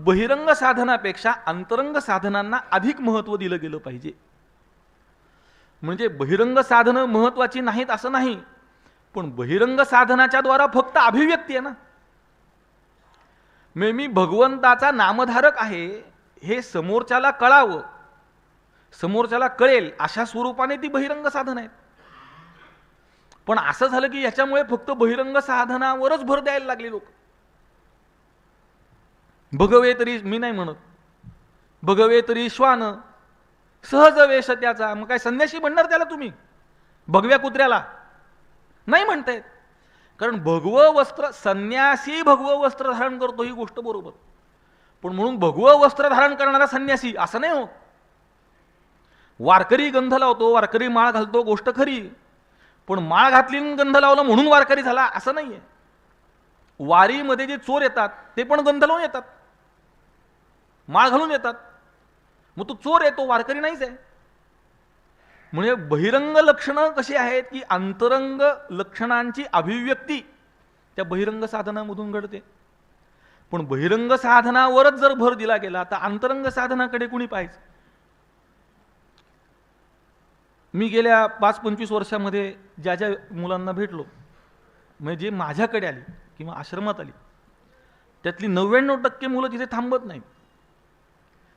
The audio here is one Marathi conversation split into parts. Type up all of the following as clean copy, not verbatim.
बहिरंग साधनापेक्षा अंतरंग साधनांना अधिक महत्त्व दिलं गेलं पाहिजे. म्हणजे बहिरंग साधनं महत्त्वाची नाहीत असं नाही, पण बहिरंग साधनाच्या द्वारा फक्त अभिव्यक्ती आहे ना. मी भगवंताचा नामधारक आहे हे समोरच्याला कळावं, समोरच्याला कळेल अशा स्वरूपाने ती बहिरंग साधन आहेत. पण असं झालं की याच्यामुळे फक्त बहिरंग साधनावरच भर द्यायला लागले लोक. भगवे तरी, मी नाही म्हणत, भगवे तरी श्वान सहज वेश त्याचा. मग काय संन्यासी म्हणणार त्याला तुम्ही? भगव्या कुत्र्याला नाही म्हणतायत. कारण भगवं वस्त्र, संन्यासी भगवं वस्त्र धारण करतो ही गोष्ट बरोबर, पण म्हणून भगवं वस्त्र धारण करणारा संन्यासी असं नाही होत. वारकरी गंध लावतो, वारकरी माळ घालतो, गोष्ट खरी, पण माळ घातली गंध लावला म्हणून वारकरी झाला असं नाहीये. वारीमध्ये जे चोर येतात ते पण गंध लावून येतात, माळ घालून येतात, मग तो चोर आहे, तो वारकरी नाहीच आहे. म्हणजे बहिरंग लक्षणं कशी आहेत की अंतरंग लक्षणांची अभिव्यक्ती त्या बहिरंग साधनामधून घडते. पण बहिरंग साधनावरच जर भर दिला गेला तर अंतरंग साधनाकडे कुणी पाहायचं? मी गेल्या 5-25 वर्षामध्ये ज्या ज्या मुलांना भेटलो, म्हणजे जे माझ्याकडे आली किंवा आश्रमात आली, त्यातली 99% मुलं तिथे थांबत नाहीत.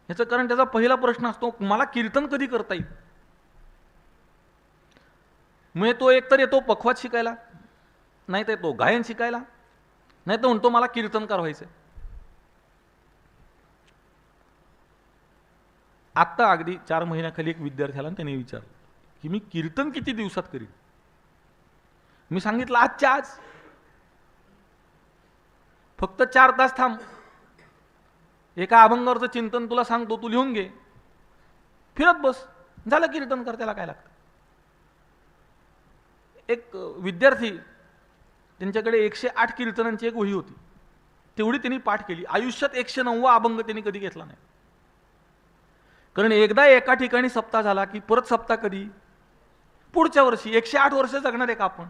याचं कारण त्याचा पहिला प्रश्न असतो, मला कीर्तन कधी करता येईल? म्हणजे तो एकतर येतो पखवाद शिकायला, नाही तर तो गायन शिकायला, नाही तर म्हणतो मला कीर्तनकार व्हायचंय. आत्ता अगदी 4 महिन्याखाली एक विद्यार्थ्याला त्याने विचारलं की मी कीर्तन किती दिवसात करीन? मी सांगितलं आजच्या आज फक्त 4 तास थांब, एका अभंगावरचं चिंतन तुला सांगतो, तू लिहून घे, फिरत बस, झालं कीर्तन कर, त्याला काय लागतं. एक विद्यार्थी, त्यांच्याकडे 108 कीर्तनांची एक वही होती, तेवढी त्यांनी पाठ केली. आयुष्यात 109वा अभंग त्यांनी कधी घेतला नाही. कारण एकदा एका ठिकाणी सप्ताह झाला की परत सप्ताह कधी? पुढच्या वर्षी. 108 वर्ष जगणार आहे का आपण?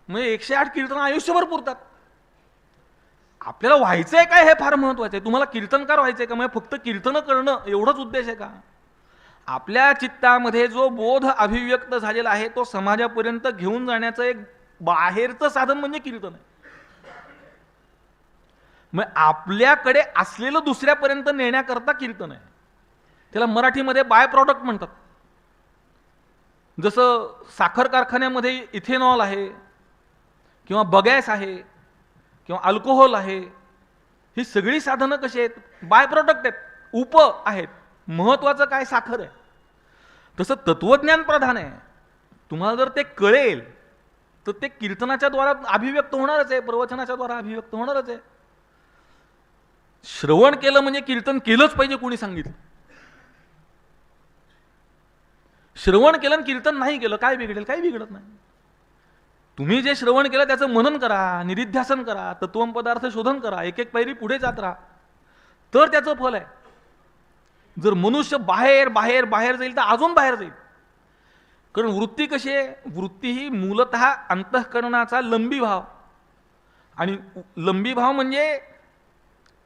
म्हणजे 108 कीर्तन आयुष्यभर पुरतात. आपल्याला व्हायचंय काय हे फार महत्वाचं आहे. तुम्हाला कीर्तनकार व्हायचंय का? म्हणजे फक्त कीर्तन करणं एवढंच उद्देश आहे का? आपल्या चित्तामध्ये जो बोध अभिव्यक्त झालेला आहे तो समाजापर्यंत घेऊन जाण्याचं एक बाहेरचं साधन म्हणजे कीर्तन आहे. मग आपल्याकडे असलेलं दुसऱ्यापर्यंत नेण्याकरता कीर्तन आहे. त्याला मराठीमध्ये बाय प्रॉडक्ट म्हणतात. जसं साखर कारखान्यामध्ये इथेनॉल आहे किंवा बगॅस आहे किंवा अल्कोहोल आहे, ही सगळी साधनं कशी आहेत? बाय प्रॉडक्ट आहेत, उप आहेत. महत्वाचं काय? साखर आहे. तसं तत्वज्ञान प्रधान आहे. तुम्हाला जर ते कळेल तर ते कीर्तनाच्या द्वारा अभिव्यक्त होणारच आहे, प्रवचनाच्या द्वारा अभिव्यक्त होणारच आहे. श्रवण केलं म्हणजे कीर्तन केलंच पाहिजे कोणी सांगितलं? श्रवण केलं आणि कीर्तन नाही केलं काय बिघडेल? काही बिघडत नाही. तुम्ही जे श्रवण केलं त्याचं मनन करा, निरिध्यासन करा, तत्वम पदार्थ शोधन करा, एक एक पायरी पुढे जात राहा, तर त्याचं फल आहे. जर मनुष्य बाहेर बाहेर बाहेर जाईल तर अजून बाहेर जाईल. कारण वृत्ती कशी आहे? वृत्ती ही मूलतः अंतःकरणाचा लंबी भाव, आणि लंबी भाव म्हणजे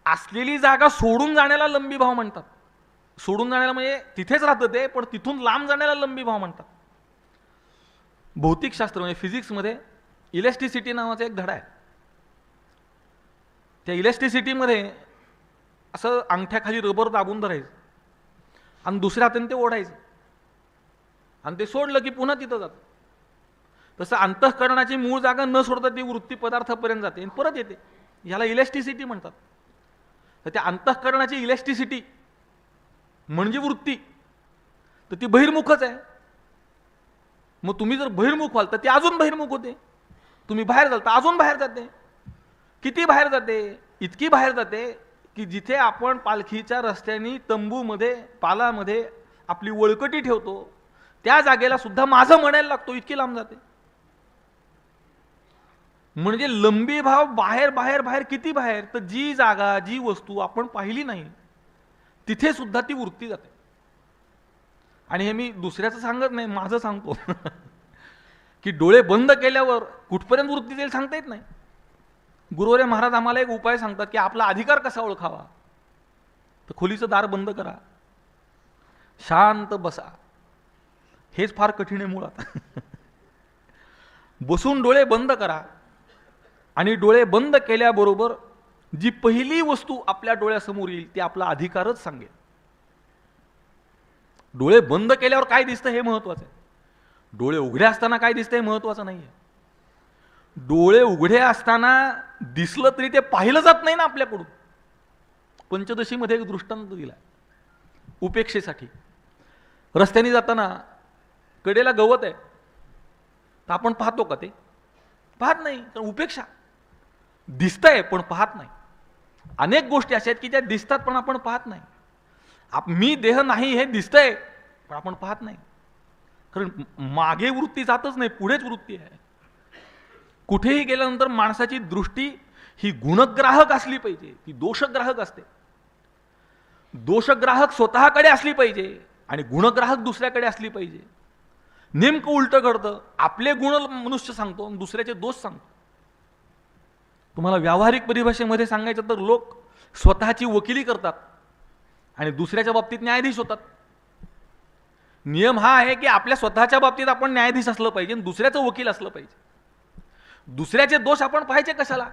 असलेली जागा सोडून जाण्याला लंबी भाव म्हणतात. सोडून जाण्याला म्हणजे तिथेच राहतं ते, पण तिथून लांब जाण्याला लंबी भाव म्हणतात. भौतिकशास्त्र म्हणजे फिजिक्समध्ये इलेस्टिसिटी नावाचा एक धडा आहे. त्या इलेस्टिसिटीमध्ये असं अंगठ्याखाली रबर दाबून धरायचं आणि दुसऱ्या हाताने ते ओढायचं आणि ते सोडलं की पुन्हा तिथं जातं. तसं अंतःकरणाची मूळ जागा न सोडता ती वृत्ती पदार्थापर्यंत जाते आणि परत येते. ह्याला इलेस्टिसिटी म्हणतात. तर त्या अंतःकरणाची इलेस्टिसिटी म्हणजे वृत्ती, तर ती बहिर्मुखच आहे. मग तुम्ही जर बहिर्मुख व्हाल तर ती अजून बहिर्मुख होते. तुम्ही बाहेर जाल तर अजून बाहेर जाते. किती बाहेर जाते? इतकी बाहेर जाते की जिथे आपण पालखीच्या रस्त्याने तंबूमध्ये पालामध्ये आपली वळकटी ठेवतो त्या जागेला सुद्धा माझं म्हणायला लागतो, इतकी लांब जाते. म्हणजे लंबी भाव बाहेर बाहेर बाहेर किती बाहेर? तर जी जागा जी वस्तू आपण पाहिली नाही तिथे सुद्धा ती वृत्ती जाते. आणि हे मी दुसऱ्याचं सांगत नाही, माझं सांगतो की डोळे बंद केल्यावर कुठपर्यंत वृत्ती जाईल सांगता येत नाही. गुरुवर्य महाराज आम्हाला एक उपाय सांगतात की आपला अधिकार कसा ओळखावा. तर खोलीचं दार बंद करा, शांत बसा. हेच फार कठीण आहे मुळात. बसून डोळे बंद करा आणि डोळे बंद केल्याबरोबर जी पहिली वस्तू आपल्या डोळ्यासमोर येईल ती आपला अधिकारच सांगेल. डोळे बंद केल्यावर काय दिसतं हे महत्वाचं आहे. डोळे उघडे असताना काय दिसतं हे महत्वाचं नाहीये. डोळे उघडे असताना दिसलं तरी ते पाहिलं जात नाही ना आपल्याकडून. पंचदशीमध्ये एक दृष्टांत दिला उपेक्षेसाठी. रस्त्याने जाताना कडेला गवत आहे, तर आपण पाहतो का? ते पाहत नाही, कारण उपेक्षा. दिसतंय पण पाहत नाही. अनेक गोष्टी अशा आहेत की त्या दिसतात पण आपण पाहत नाही. मी देह नाही हे दिसतंय पण आपण पाहत नाही, कारण मागे वृत्ती जातच नाही, पुढेच वृत्ती आहे. कुठेही गेल्यानंतर माणसाची दृष्टी ही गुणग्राहक असली पाहिजे, ती दोषग्राहक असते. दोषग्राहक स्वतःकडे असली पाहिजे आणि गुणग्राहक दुसऱ्याकडे असली पाहिजे. नेमकं उलटं घडतं. आपले गुण मनुष्य सांगतो आणि दुसऱ्याचे दोष सांगतो. तुम्हाला व्यावहारिक परिभाषेमध्ये सांगायचं तर लोक स्वतःची वकिली करतात आणि दुसऱ्याच्या बाबतीत न्यायाधीश होतात. नियम हा आहे की आपल्या स्वतःच्या बाबतीत आपण न्यायाधीश असलं पाहिजे आणि दुसऱ्याचं वकील असलं पाहिजे. दुसऱ्याचे दोष आपण पाहायचे कशाला?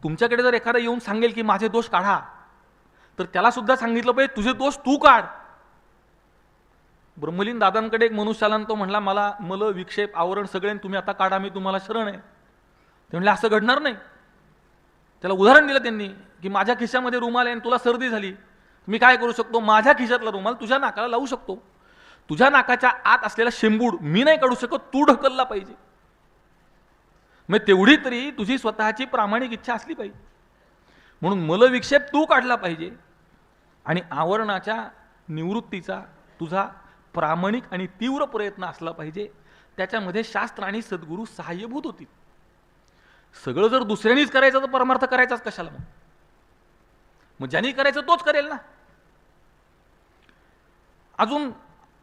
तुमच्याकडे जर एखादा येऊन सांगेल की माझे दोष काढा, तर त्याला सुद्धा सांगितलं पाहिजे तुझे दोष तू काढ. ब्रह्मलीन दादांकडे एक मनुष्य आला, तो म्हणला मला मल विक्षेप आवरण सगळे तुम्ही आता काढा, मी तुम्हाला शरण आहे. ते म्हणले असं घडणार नाही. त्याला उदाहरण दिलं त्यांनी की माझ्या खिशामध्ये रुमाल आहे आणि तुला सर्दी झाली, मी काय करू शकतो? माझ्या खिशातला रुमाल तुझ्या नाकाला लावू शकतो. तुझ्या नाकाच्या आत असलेला शेंबूड मी नाही काढू शकत, तू ढकलला पाहिजे. मग तेवढी तरी तुझी स्वतःची प्रामाणिक इच्छा असली पाहिजे. म्हणून मलविक्षेप तू काढला पाहिजे आणि आवरणाच्या निवृत्तीचा तुझा प्रामाणिक आणि तीव्र प्रयत्न असला पाहिजे. त्याच्यामध्ये शास्त्र आणि सद्गुरू सहाय्यभूत होतील. सगळं जर दुसऱ्यांनीच करायचं तर परमार्थ करायचाच कशाला? मग ज्यांनी करायचं तोच करेल ना. अजून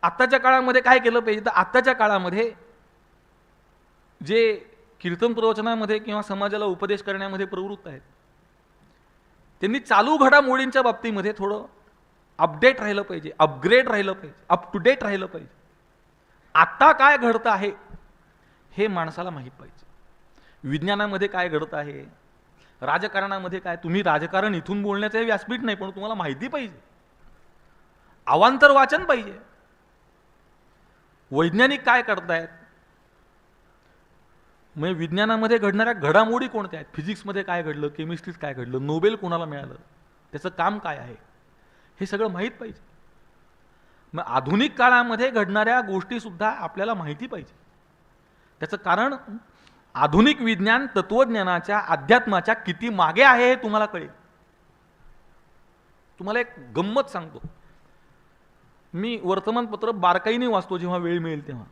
आत्ताच्या काळामध्ये काय केलं पाहिजे? तर आत्ताच्या काळामध्ये जे कीर्तन प्रवचनामध्ये किंवा समाजाला उपदेश करण्यामध्ये प्रवृत्त आहेत, त्यांनी चालू घडामोडींच्या बाबतीमध्ये थोडं अपडेट राहिलं पाहिजे, अपग्रेड राहिलं पाहिजे, अप टू डेट राहिलं पाहिजे. आत्ता काय घडतं आहे हे माणसाला माहीत पाहिजे. विज्ञानामध्ये काय घडतं आहे, राजकारणामध्ये काय. तुम्ही राजकारण इथून बोलण्याचं हे व्यासपीठ नाही, पण तुम्हाला माहिती पाहिजे. अवांतर वाचन पाहिजे. वैज्ञानिक काय करतायत, म्हणजे विज्ञानामध्ये घडणाऱ्या घडामोडी कोणत्या आहेत, फिजिक्समध्ये काय घडलं, केमिस्ट्रीत काय घडलं, नोबेल कोणाला मिळालं, त्याचं काम काय आहे, हे सगळं माहीत पाहिजे. मग आधुनिक काळामध्ये घडणाऱ्या गोष्टी सुद्धा आपल्याला माहिती पाहिजे. त्याचं कारण आधुनिक विज्ञान तत्वज्ञानाच्या अध्यात्माच्या किती मागे आहे हे तुम्हाला कळेल. तुम्हाला एक गंमत सांगतो. मी वर्तमानपत्र बारकाईने वाचतो जेव्हा वेळ मिळेल तेव्हा.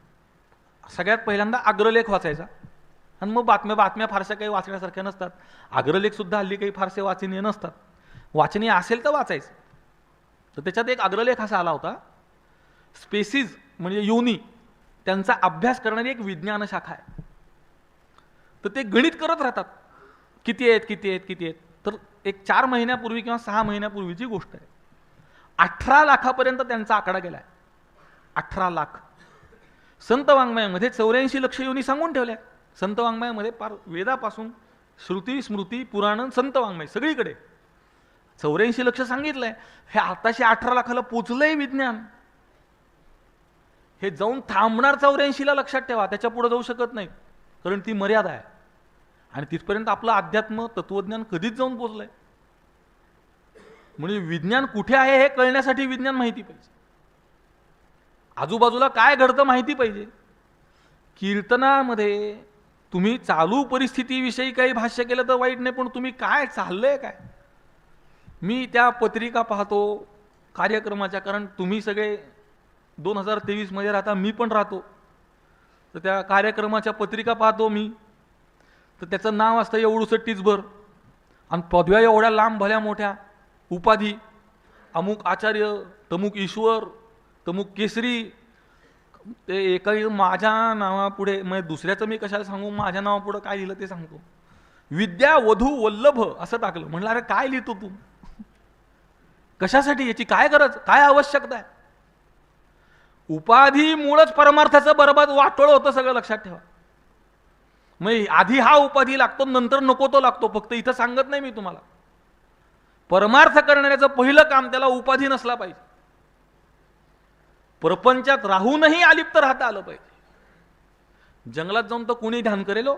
सगळ्यात पहिल्यांदा अग्रलेख वाचायचा आणि मग बातम्या फारशा काही वाचण्यासारख्या नसतात. अग्रलेख सुद्धा हल्ली काही फारसे वाचनीय नसतात. वाचनीय असेल तर वाचायचं. तर त्याच्यात एक अग्रलेख असा आला होता, स्पेसिस म्हणजे योनी त्यांचा अभ्यास करणारी एक विज्ञान शाखा आहे. तर ते गणित करत राहतात, किती आहेत. तर एक 4 महिन्यापूर्वी किंवा 6 महिन्यापूर्वीची गोष्ट आहे. 18 लाखापर्यंत त्यांचा आकडा गेलाय. 18 लाख. संत वाङ्मयामध्ये 84 लक्ष योनी सांगून ठेवल्या. संत वाङ्मयामध्ये पार वेदापासून श्रुती स्मृती पुराण संत वाङ्मय सगळीकडे 84 लक्ष सांगितलंय. हे आताशी 18 लाखाला पोचलंय विज्ञान. हे जाऊन थांबणार 84ला, लक्षात ठेवा. त्याच्या पुढे जाऊ शकत नाही, कारण ती मर्यादा आहे. आणि तिथपर्यंत आपलं अध्यात्म तत्वज्ञान कधीच जाऊन पोचलंय. म्हणजे विज्ञान कुठे आहे हे कळण्यासाठी विज्ञान माहिती पाहिजे. आजूबाजूला काय घडतं माहिती पाहिजे. कीर्तनामध्ये तुम्ही चालू परिस्थितीविषयी काही भाष्य केलं तर वाईट नाही, पण तुम्ही काय चाललंय काय. मी त्या पत्रिका पाहतो कार्यक्रमाच्या, कारण तुम्ही सगळे 2023 मध्ये राहता, मी पण राहतो. तर त्या कार्यक्रमाच्या पत्रिका पाहतो मी, तर त्याचं नाव असतं एवढूसं टिचभर आणि पदव्या एवढ्या लांब भल्या मोठ्या, उपाधी अमुक आचार्य, तमुक ईश्वर, तमुक केसरी. ते एका माझ्या नावापुढे, म्हणजे दुसऱ्याचं मी कशाला सांगू, माझ्या नावापुढे काय लिहिलं ते सांगतो. विद्या वधू वल्लभ असं टाकलं. म्हणलं अरे काय लिहितो तू. कशासाठी? याची काय गरज, काय आवश्यकता आहे? उपाधी मुळच परमार्थाचं बरबाद वाटोळ होतं, सगळं लक्षात ठेवा. मग आधी हा उपाधी लागतो, नंतर नको तो लागतो. फक्त इथं सांगत नाही मी तुम्हाला, परमार्थ करण्याचं पहिलं काम त्याला उपाधी नसला पाहिजे. प्रपंचात राहूनही अलिप्त राहता आलं पाहिजे. जंगलात जाऊन तर कोणी ध्यान करेल हो,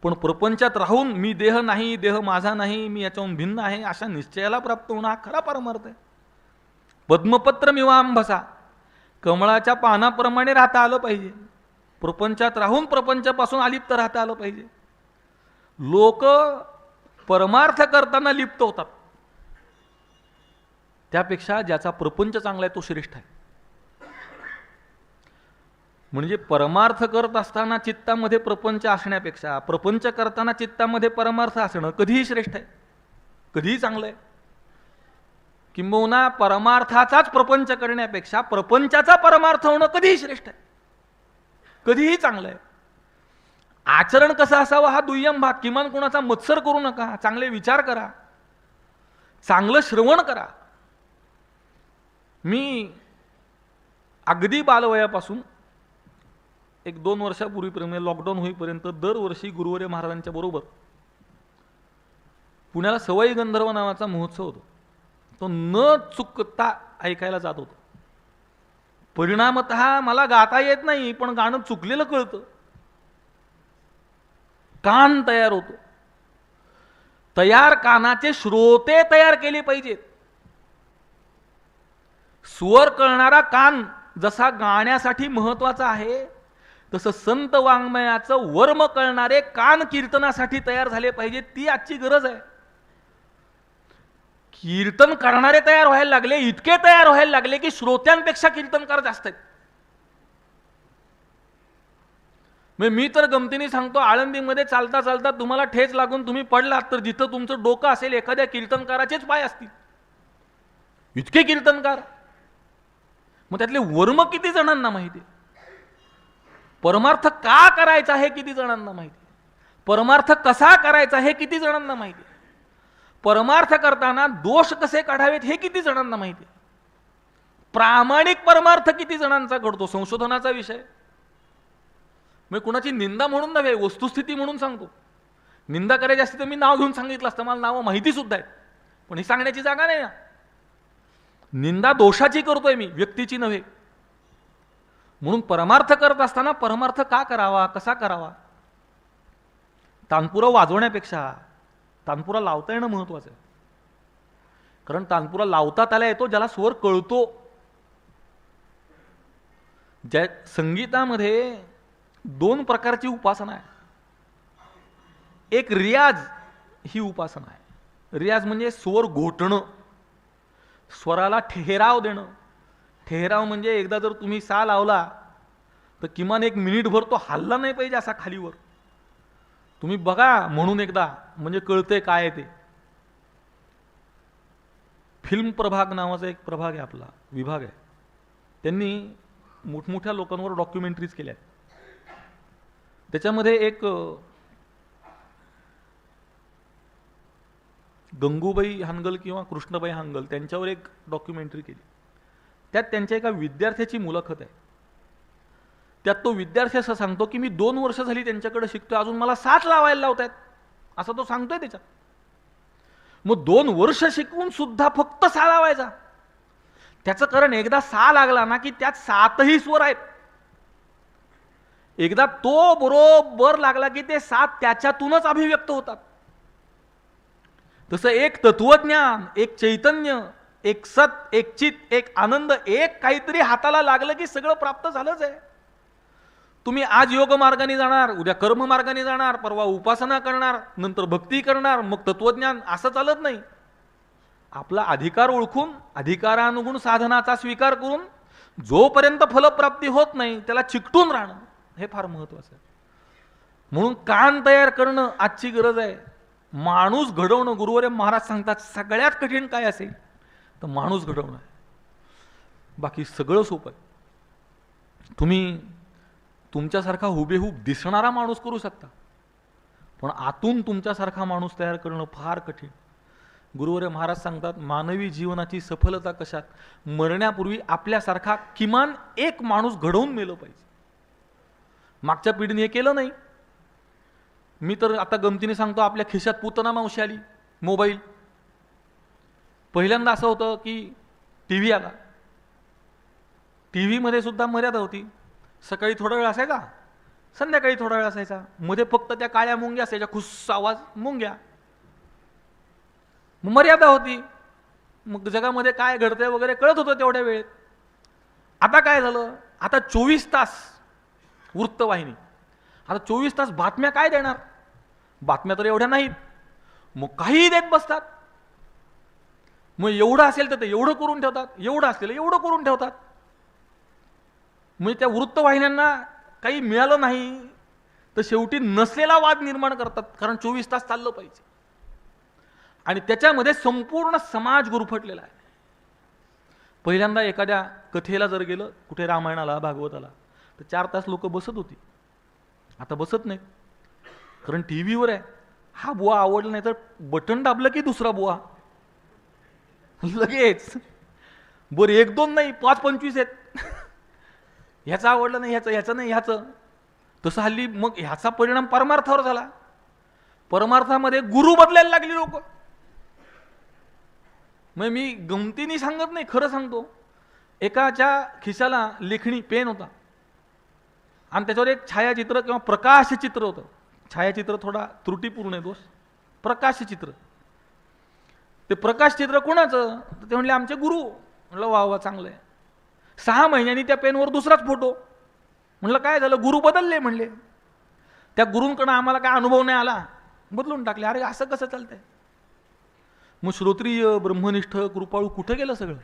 पण प्रपंचात राहून मी देह नाही, देह माझा नाही, मी याच्याहून भिन्न आहे, अशा निश्चयाला प्राप्त होणं हा खरा परमार्थ आहे. पद्मपत्र मिवांभसा, कमळाच्या पानाप्रमाणे राहता आलं पाहिजे. प्रपंचात राहून प्रपंचापासून अलिप्त राहता आलं पाहिजे. लोक परमार्थ करताना लिप्त होतात, त्यापेक्षा ज्याचा प्रपंच चांगला आहे तो श्रेष्ठ आहे. म्हणजे परमार्थ करत असताना चित्तामध्ये प्रपंच असण्यापेक्षा प्रपंच करताना चित्तामध्ये परमार्थ असणं कधीही श्रेष्ठ आहे, कधीही चांगलं आहे. किंबहुना परमार्थाचाच प्रपंच करण्यापेक्षा प्रपंचाचा परमार्थ होणं कधीही श्रेष्ठ आहे, कधीही चांगलं आहे. आचरण कसं असावं हा दुय्यम भाग. किमान कोणाचा मत्सर करू नका, चांगले विचार करा, चांगलं श्रवण करा. मी अगदी बालवयापासून 1-2 वर्षापूर्वीपर्यंत, लॉकडाऊन होईपर्यंत दरवर्षी गुरुवर्य महाराजांच्या बरोबर पुण्याला सवाई गंधर्व नावाचा महोत्सव होतो. तो न चुकता ऐकायला जात होतो. परिणामतः मला गाता येत नाही, पण गाणं चुकलेलं कळतं, कान तयार होतो. तयार कानाचे श्रोते तयार केले पाहिजेत. स्वर कळणारा कान जसा गाण्यासाठी महत्वाचा आहे, तसं संत वाङ्मयाचं वर्म कळणारे कान कीर्तनासाठी तयार झाले पाहिजेत. ती आजची गरज आहे. कीर्तन करणारे तयार व्हायला लागले, इतके तयार व्हायला लागले की श्रोत्यांपेक्षा कीर्तनकार जास्त आहेत. मी तर गमतीने सांगतो, आळंदीमध्ये चालता चालता तुम्हाला ठेच लागून तुम्ही पडलात तर जिथं तुमचं डोकं असेल एखाद्या कीर्तनकाराचेच पाय असतील, इतके कीर्तनकार. मग त्यातले वर्म किती जणांना माहिती आहे? परमार्थ का करायचा हे किती जणांना माहिती आहे? परमार्थ कसा करायचा हे किती जणांना माहिती आहे? परमार्थ करताना दोष कसे काढावेत हे किती जणांना माहिती आहे? प्रामाणिक परमार्थ किती जणांचा घडतो? संशोधनाचा विषय. मी कुणाची निंदा म्हणून नव्हे, वस्तुस्थिती म्हणून सांगतो. निंदा करायची असती तर मी नाव घेऊन सांगितलं असतं, मला नावं माहिती सुद्धा आहेत, पण ही सांगण्याची जागा नाही ना. निंदा दोषाची करतोय मी, व्यक्तीची नव्हे. म्हणून परमार्थ करत असताना परमार्थ का करावा, कसा करावा? तानपुरा वाजवण्यापेक्षा तानपुरा लावता येणं महत्वाचं आहे. कारण तानपुरा लावता त्याला येतो ज्याला स्वर कळतो. ज्या संगीतामध्ये 2 प्रकारची उपासना आहे. एक रियाज ही उपासना आहे. रियाज म्हणजे स्वर घोटणं, स्वराला ठेहराव देणं. ठेहराव म्हणजे एकदा जर तुम्ही सा लावला तर किमान 1 मिनिटभर तो हलला नाही पाहिजे असा खालीवर. तुम्ही बघा म्हणून एकदा, म्हणजे कळतंय काय ते. फिल्म प्रभाग नावाचा एक प्रभाग आहे, आपला विभाग आहे. त्यांनी मोठमोठ्या लोकांवर डॉक्युमेंटरीज केल्या आहेत. त्याच्यामध्ये एक गंगूबाई हानगल किंवा कृष्णबाई हानगल त्यांच्यावर एक डॉक्युमेंटरी केली. त्यात त्यांच्या एका विद्यार्थ्याची मुलाखत आहे. त्यात तो विद्यार्थी असं सांगतो की मी 2 वर्ष झाली त्यांच्याकडे शिकतोय, अजून मला 7 लावायला लावतायत, असं तो सांगतोय त्याच्यात. मग 2 वर्ष शिकवून सुद्धा फक्त 6 लावायचा. त्याचं कारण एकदा 6 लागला ना की त्यात 7ही स्वर आहेत. एकदा तो बरोबर लागला की ते 7 त्याच्यातूनच अभिव्यक्त होतात. तसं एक तत्वज्ञान, एक चैतन्य, एक सत, एक चित, एक आनंद, एक काहीतरी हाताला लागलं की सगळं प्राप्त झालंच आहे. तुम्ही आज योग मार्गाने जाणार, उद्या कर्म मार्गाने जाणार, परवा उपासना करणार, नंतर भक्ती करणार, मग तत्वज्ञान, असं चालत नाही. आपला अधिकार ओळखून अधिकारानुगुण साधनाचा स्वीकार करून जोपर्यंत फलप्राप्ती होत नाही त्याला चिकटून राहणं हे फार महत्वाचं आहे. म्हणून कान तयार करणं आजची गरज आहे. माणूस घडवणं, गुरुवर्य महाराज सांगतात सगळ्यात कठीण काय असेल तर माणूस घडवणं आहे. बाकी सगळं सोपं आहे. तुम्ही तुमच्यासारखा हुबेहूब दिसणारा माणूस करू शकता, पण आतून तुमच्यासारखा माणूस तयार करणं फार कठीण. गुरुवर्य महाराज सांगतात, मानवी जीवनाची सफलता कशात? मरण्यापूर्वी आपल्यासारखा किमान एक माणूस घडवून मेलं पाहिजे. मागच्या पिढीने हे केलं नाही. मी तर आता गमतीने सांगतो, आपल्या खिशात पूतना मावशी आली, मोबाईल. पहिल्यांदा असं होतं की टीव्ही आला. टीव्हीमध्ये सुद्धा मर्यादा होती. सकाळी थोडा वेळ असायचा, संध्याकाळी थोडा वेळ असायचा. मध्ये फक्त त्या काळ्या मुंग्या असायच्या, खुस्स आवाज, मुंग्या. मर्यादा होती. मग जगामध्ये काय घडतंय वगैरे कळत होतं तेवढ्या वेळेत. आता काय झालं? आता 24 तास वृत्तवाहिनी. आता 24 तास बातम्या काय देणार? बातम्या तर एवढ्या नाहीत. मग काहीही देत बसतात. मग एवढं असेल तर ते एवढं करून ठेवतात, एवढं असेल एवढं करून ठेवतात. म्हणजे त्या वृत्तवाहिन्यांना काही मिळालं नाही तर शेवटी नसलेला वाद निर्माण करतात, कारण 24 तास चाललं पाहिजे. आणि त्याच्यामध्ये संपूर्ण समाज गुरफटलेला आहे. पहिल्यांदा एखाद्या कथेला जर गेलं, कुठे रामायणाला, भागवताला, तर 4 तास लोक बसत होती. आता बसत नाहीत, कारण टीव्हीवर आहे. हा बुवा आवडला नाही तर बटन दाबलं की दुसरा बुवा लगेच. बरं 1-2 नाही, 5-25 आहेत. ह्याचं आवडलं नाही, ह्याचं नाही, ह्याचं. तसं हल्ली मग ह्याचा परिणाम परमार्थावर झाला. परमार्थामध्ये गुरु बदलायला लागली लोक. मग मी गमतीने सांगत नाही, खरं सांगतो. एकाच्या खिशाला लेखणी पेन होता आणि त्याच्यावर एक छायाचित्र किंवा प्रकाशचित्र होतं. छायाचित्र थोडा त्रुटीपूर्ण आहे, दोष. प्रकाशचित्र. ते प्रकाशचित्र कोणाचं? तर ते म्हणले आमचे गुरु. म्हणलं वा वा, चांगलं आहे. 6 महिन्यांनी त्या पेनवर दुसराच फोटो. म्हणलं काय झालं? गुरु बदलले म्हणले. त्या गुरूंकडे आम्हाला काय अनुभव नाही आला, बदलून टाकले. अरे असं कसं चालतंय? मग श्रोत्रिय, ब्रह्मनिष्ठ, कृपाळू कुठं गेलं सगळं?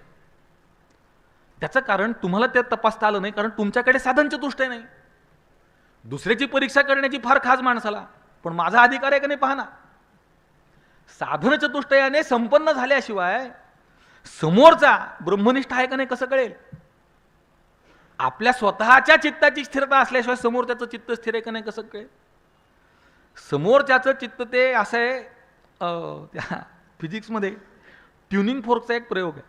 त्याचं कारण तुम्हाला ते तपासता आलं नाही, कारण तुमच्याकडे साधन चतुष्टय नाही. दुसऱ्याची परीक्षा करण्याची फार खास माणसाला, पण माझा अधिकार आहे का नाही पहा ना. साधन चतुष्टयाने संपन्न झाल्याशिवाय समोरचा ब्रह्मनिष्ठ आहे का नाही कसं कळेल? आपल्या स्वतःच्या चित्ताची स्थिरता असल्याशिवाय समोरच्याचं चित्त स्थिर आहे का नाही कसं कळेल? समोरच्याचं चित्त ते असं आहे. त्या फिजिक्समध्ये ट्युनिंग फोर्कचा एक प्रयोग आहे.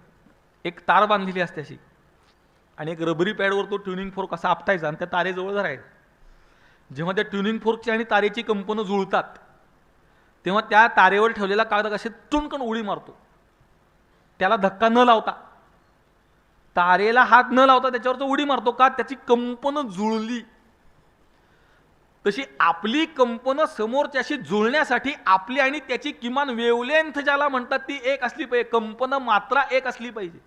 एक तार बांधलेली असते अशी, आणि एक रबरी पॅडवर तो ट्युनिंग फोर्क असा आपटायचा आणि त्या तारेजवळ धरायचा. जेव्हा त्या ट्युनिंग फोर्कची आणि तारेची कंपनं जुळतात, तेव्हा त्या तारेवर ठेवलेला कागद असे चुणकन उडी मारतो. त्याला धक्का न लावता, तारेला हात न लावता त्याच्यावर तो उडी मारतो. का? त्याची कंपनं जुळली. तशी आपली कंपनं समोरच्याशी जुळण्यासाठी आपली आणि त्याची किमान वेवलेंथ ज्याला म्हणतात ती एक असली पाहिजे. कंपनं मात्रा एक असली पाहिजे.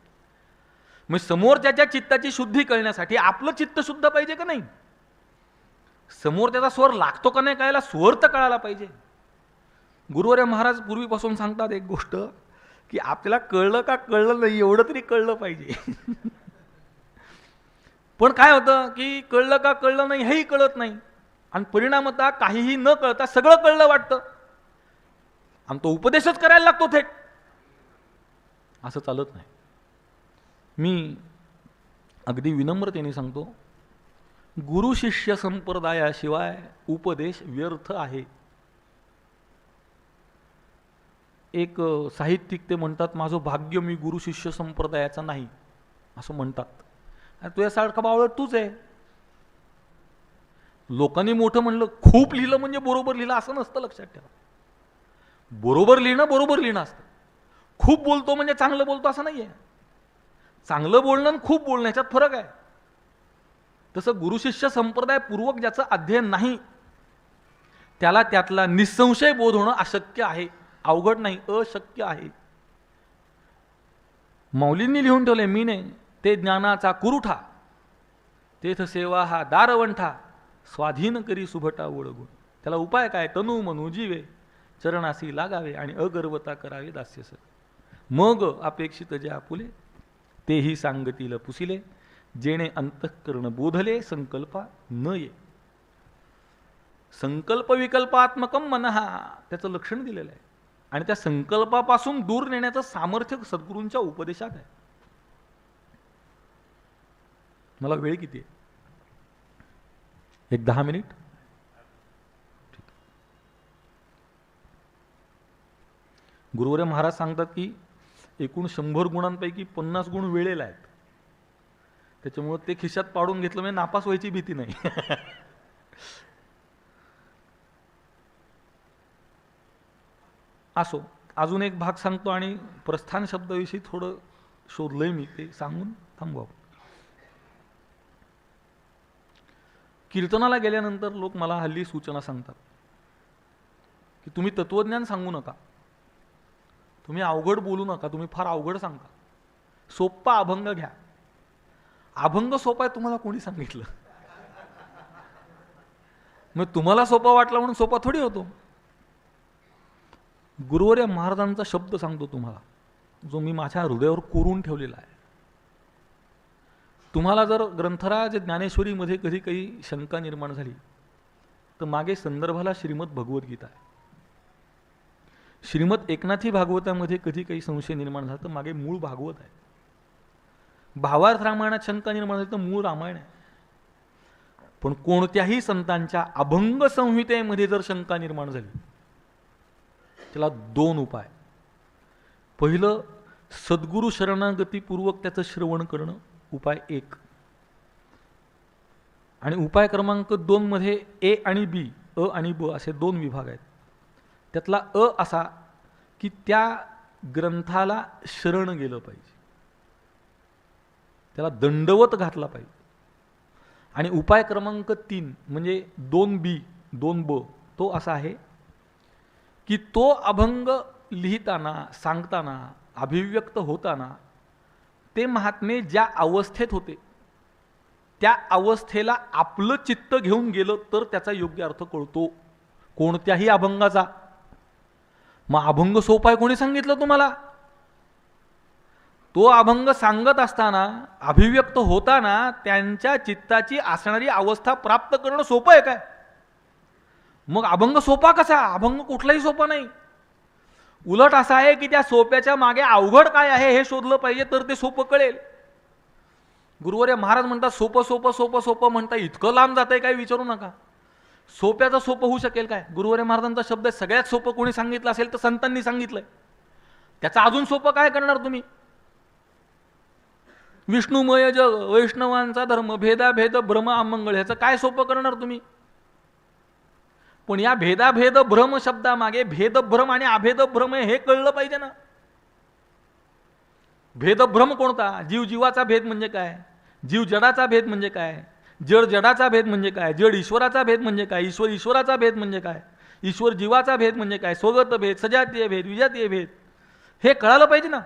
मग समोरच्याच्या चित्ताची शुद्धी करण्यासाठी आपलं चित्त शुद्ध पाहिजे का नाही? समोरच्याचा स्वर लागतो का नाही कळायला स्वर तर कळायला पाहिजे. गुरुवर्य महाराज पूर्वीपासून सांगतात एक गोष्ट, की आपल्याला कळलं का कळलं नाही एवढं तरी कळलं पाहिजे. पण काय होतं की कळलं का कळलं नाही हेही कळत नाही, आणि परिणामतः काहीही न कळता सगळं कळलं वाटतं, आणि तो उपदेशच करायला लागतो थेट. असं चालत नाही. मी अगदी विनम्रतेने सांगतो, गुरु शिष्य संप्रदायाशिवाय उपदेश व्यर्थ आहे. एक साहित्यिक ते म्हणतात, माझं भाग्य मी गुरु शिष्य संप्रदायाचा नाही असं म्हणतात. तुझ्यासारखा बावळ तूच आहे. लोकांनी मोठं म्हणलं, खूप लिहिलं म्हणजे बरोबर लिहिलं असं नसतं, लक्षात ठेवा. बरोबर लिहिणं असतं. खूप बोलतो म्हणजे चांगलं बोलतो असं नाहीये. चांगलं बोलणं आणि खूप बोलणं याच्यात फरक आहे. तसं गुरुशिष्य संप्रदाय पूर्वक ज्याचं अध्ययन नाही त्याला त्यातला निसंशय बोध होणं अशक्य आहे. अवघड नाही, अशक्य आहे. मौलींनी लिहून ठेवले, मी नाही ते ज्ञानाचा कुरुठा, तेथ सेवा हा दारवंठा, स्वाधीन करी सुभटा ओळगून. त्याला उपाय काय? तनू मनू जीवे चरणासी लागावे आणि अगर्वता करावे दास्यस. मग अपेक्षित जे आपुले तेही सांगतील पुसिले, जेणे अंतःकरण बोधले संकल्पा न ये. संकल्प विकल्पात्मकम मनहा त्याचं लक्षण दिलेलं आहे, आणि त्या संकल्पापासून दूर नेण्याचं सामर्थ्य सद्गुरूंच्या उपदेशात आहे. मला वेळ किती आहे? एक 10 मिनिट. गुरुवर्य महाराज सांगतात की एकूण 100 गुणांपैकी 50 गुण वेळेला आहेत, त्याच्यामुळे ते खिशात पाडून घेतलं म्हणजे नापास व्हायची भीती नाही. असो, अजून एक भाग सांगतो आणि प्रस्थान शब्दाविषयी थोडं शोधलंय मी, ते सांगून थांबवा. कीर्तनाला गेल्यानंतर लोक मला हल्ली सूचना सांगतात की तुम्ही तत्वज्ञान सांगू नका, तुम्ही अवघड बोलू नका, तुम्ही फार अवघड सांगता, सोप्पा अभंग घ्या. अभंग सोपा आहे तुम्हाला कोणी सांगितलं? मग तुम्हाला सोपा वाटला म्हणून सोपा थोडी होतो. गुरुवर्य महाराजांचा शब्द सांगतो तुम्हाला, जो मी माझ्या हृदयावर कोरून ठेवलेला आहे. तुम्हाला जर ग्रंथराज ज्ञानेश्वरीमध्ये कधी काही शंका निर्माण झाली तर मागे संदर्भाला श्रीमद भगवद्गीता आहे. श्रीमद एकनाथी भागवतामध्ये कधी काही संशय निर्माण झाला तर मागे मूळ भागवत आहे. भावार्थ रामायणात शंका निर्माण झाली तर मूळ रामायण आहे. पण कोणत्याही संतांच्या अभंग संहितेमध्ये जर शंका निर्माण झाली त्याला 2 उपाय. पहिलं, सद्गुरु शरणागतीपूर्वक त्याचं श्रवण करणं, उपाय 1. आणि उपाय क्रमांक 2 मध्ये ए आणि बी, अ आणि ब असे 2 विभाग आहेत. त्यातला अ असा की त्या ग्रंथाला शरण गेलं पाहिजे, त्याला दंडवत घातला पाहिजे. आणि उपाय क्रमांक 3 म्हणजे 2B 2ब तो असा आहे की तो अभंग लिहिताना, सांगताना, अभिव्यक्त होताना ते महात्मे ज्या अवस्थेत होते त्या अवस्थेला आपलं चित्त घेऊन गेलं तर त्याचा योग्य अर्थ कळतो कोणत्याही अभंगाचा. मग अभंग सोपा आहे कोणी सांगितलं तुम्हाला? तो अभंग सांगत असताना, अभिव्यक्त होताना त्यांच्या चित्ताची असणारी अवस्था प्राप्त करणं सोपं आहे काय? मग अभंग सोपा कसा? अभंग कुठलाही सोपा नाही. उलट असा आहे की त्या सोप्याच्या मागे अवघड काय आहे हे शोधलं पाहिजे तर ते सोपं कळेल. गुरुवर्य महाराज म्हणतात सोपं सोपं सोपं सोपं म्हणता इतकं लांब जातंय काय विचारू नका. सोप्याचं सोपं होऊ शकेल काय? गुरुवर्य महाराजांचा शब्द आहे, सगळ्यात सोपं कोणी सांगितलं असेल तर संतांनी सांगितलंय. त्याचं अजून सोपं काय करणार तुम्ही? विष्णुमय जग, वैष्णवांचा धर्म, भेदाभेद भ्रम अमंगळ, ह्याचं काय सोपं करणार तुम्ही? पण या भेदाभेद भ्रम शब्दामागे भेदभ्रम आणि अभेदभ्रम हे कळलं पाहिजे ना. भेदभ्रम कोणता? जीव जीवाचा भेद म्हणजे काय? जीव जडाचा भेद म्हणजे काय? जड जडाचा भेद म्हणजे काय? जड ईश्वराचा भेद म्हणजे काय? ईश्वर ईश्वराचा भेद म्हणजे काय? ईश्वर जीवाचा भेद म्हणजे काय? स्वगत भेद, सजातीय भेद, विजातीय भेद हे कळालं पाहिजे ना.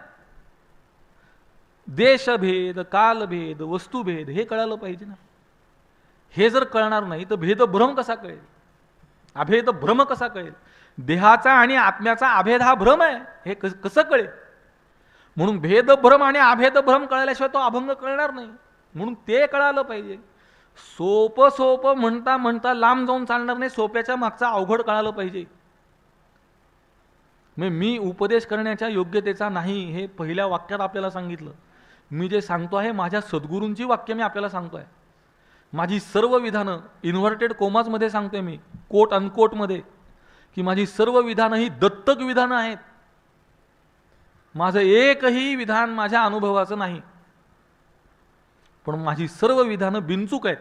देशभेद, कालभेद, वस्तुभेद हे कळालं पाहिजे ना. हे जर कळणार नाही तर भेदभ्रम कसा कळेल? अभेद भ्रम कसा कळेल? देहाचा आणि आत्म्याचा अभेद हा भ्रम आहे, हे कसं कळेल? म्हणून भेदभ्रम आणि अभेदभ्रम कळल्याशिवाय तो अभंग कळणार नाही. म्हणून ते कळालं पाहिजे. सोपं सोपं म्हणता म्हणता लांब जाऊन चालणार नाही, सोप्याच्या मागचा अवघड कळालं पाहिजे. मी उपदेश करण्याच्या योग्यतेचा नाही हे पहिल्या वाक्यात आपल्याला सांगितलं. मी जे सांगतो आहे माझ्या सद्गुरूंची वाक्य मी आपल्याला सांगतोय. माझी सर्व विधानं इन्व्हर्टेड कोमाजमध्ये सांगतोय मी, कोट अनकोटमध्ये, की माझी सर्व विधानं ही दत्तक विधानं आहेत. माझं एकही विधान माझ्या अनुभवाचं नाही, पण माझी सर्व विधानं बिनचूक आहेत.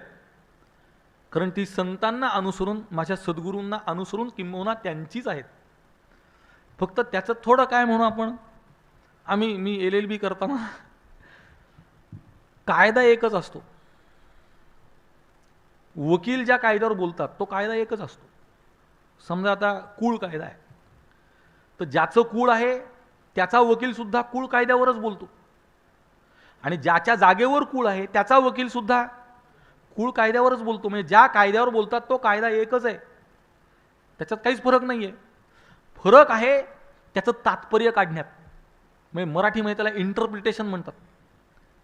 कारण ती संतांना अनुसरून, माझ्या सद्गुरूंना अनुसरून, किंबहुना त्यांचीच आहेत. फक्त त्याचं थोडं काय म्हणू आपण, मी LLB करताना कायदा एकच असतो. वकील ज्या कायद्यावर बोलतात तो कायदा एकच असतो. समजा आता कुळ कायदा आहे, तर ज्याचं कुळ आहे त्याचा वकील सुद्धा कुळ कायद्यावरच बोलतो, आणि ज्याच्या जागेवर कुळ आहे त्याचा वकील सुद्धा कुळ कायद्यावरच बोलतो. म्हणजे ज्या कायद्यावर बोलतात तो कायदा एकच आहे, त्याच्यात काहीच फरक नाही आहे. फरक आहे त्याचं तात्पर्य काढण्यात, म्हणजे मराठीमध्ये त्याला इंटरप्रिटेशन म्हणतात,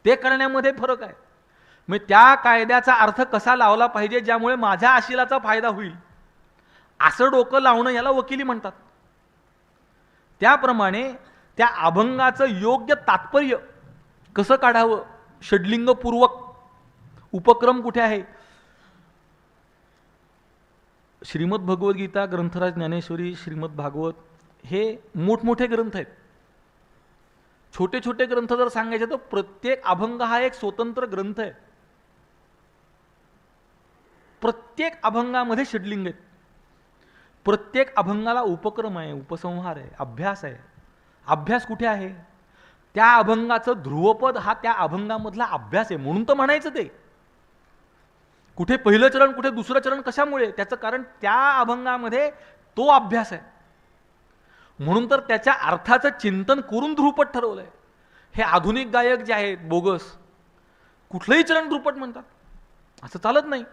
ते करण्यामध्ये फरक आहे. मग त्या कायद्याचा अर्थ कसा लावला पाहिजे ज्यामुळे माझ्या आशिलाचा फायदा होईल, असं डोकं लावणं याला वकिली म्हणतात. त्याप्रमाणे त्या अभंगाचं योग्य तात्पर्य कसं काढावं, षड्लिंगपूर्वक उपक्रम कुठे आहे? श्रीमद भगवद्गीता, ग्रंथराज ज्ञानेश्वरी, श्रीमद भागवत हे मोठमोठे ग्रंथ आहेत. छोटे छोटे ग्रंथ जर सांगायचे तर प्रत्येक अभंग हा एक स्वतंत्र ग्रंथ आहे. प्रत्येक अभंगामध्ये षडलिंग आहेत. प्रत्येक अभंगाला उपक्रम आहे, उपसंहार आहे, अभ्यास आहे. अभ्यास कुठे आहे? त्या अभंगाचं ध्रुवपद हा त्या अभंगामधला अभ्यास आहे म्हणून तर म्हणायचं ते. कुठे पहिलं चरण कुठे दुसरं चरण कशामुळे? त्याचं कारण त्या अभंगामध्ये तो अभ्यास आहे. म्हणून तर त्याच्या अर्थाचं चिंतन करून ध्रुपद ठरवलंय. हे आधुनिक गायक जे आहेत बोगस, कुठलंही चरण ध्रुपद म्हणतात, असं चालत नाही.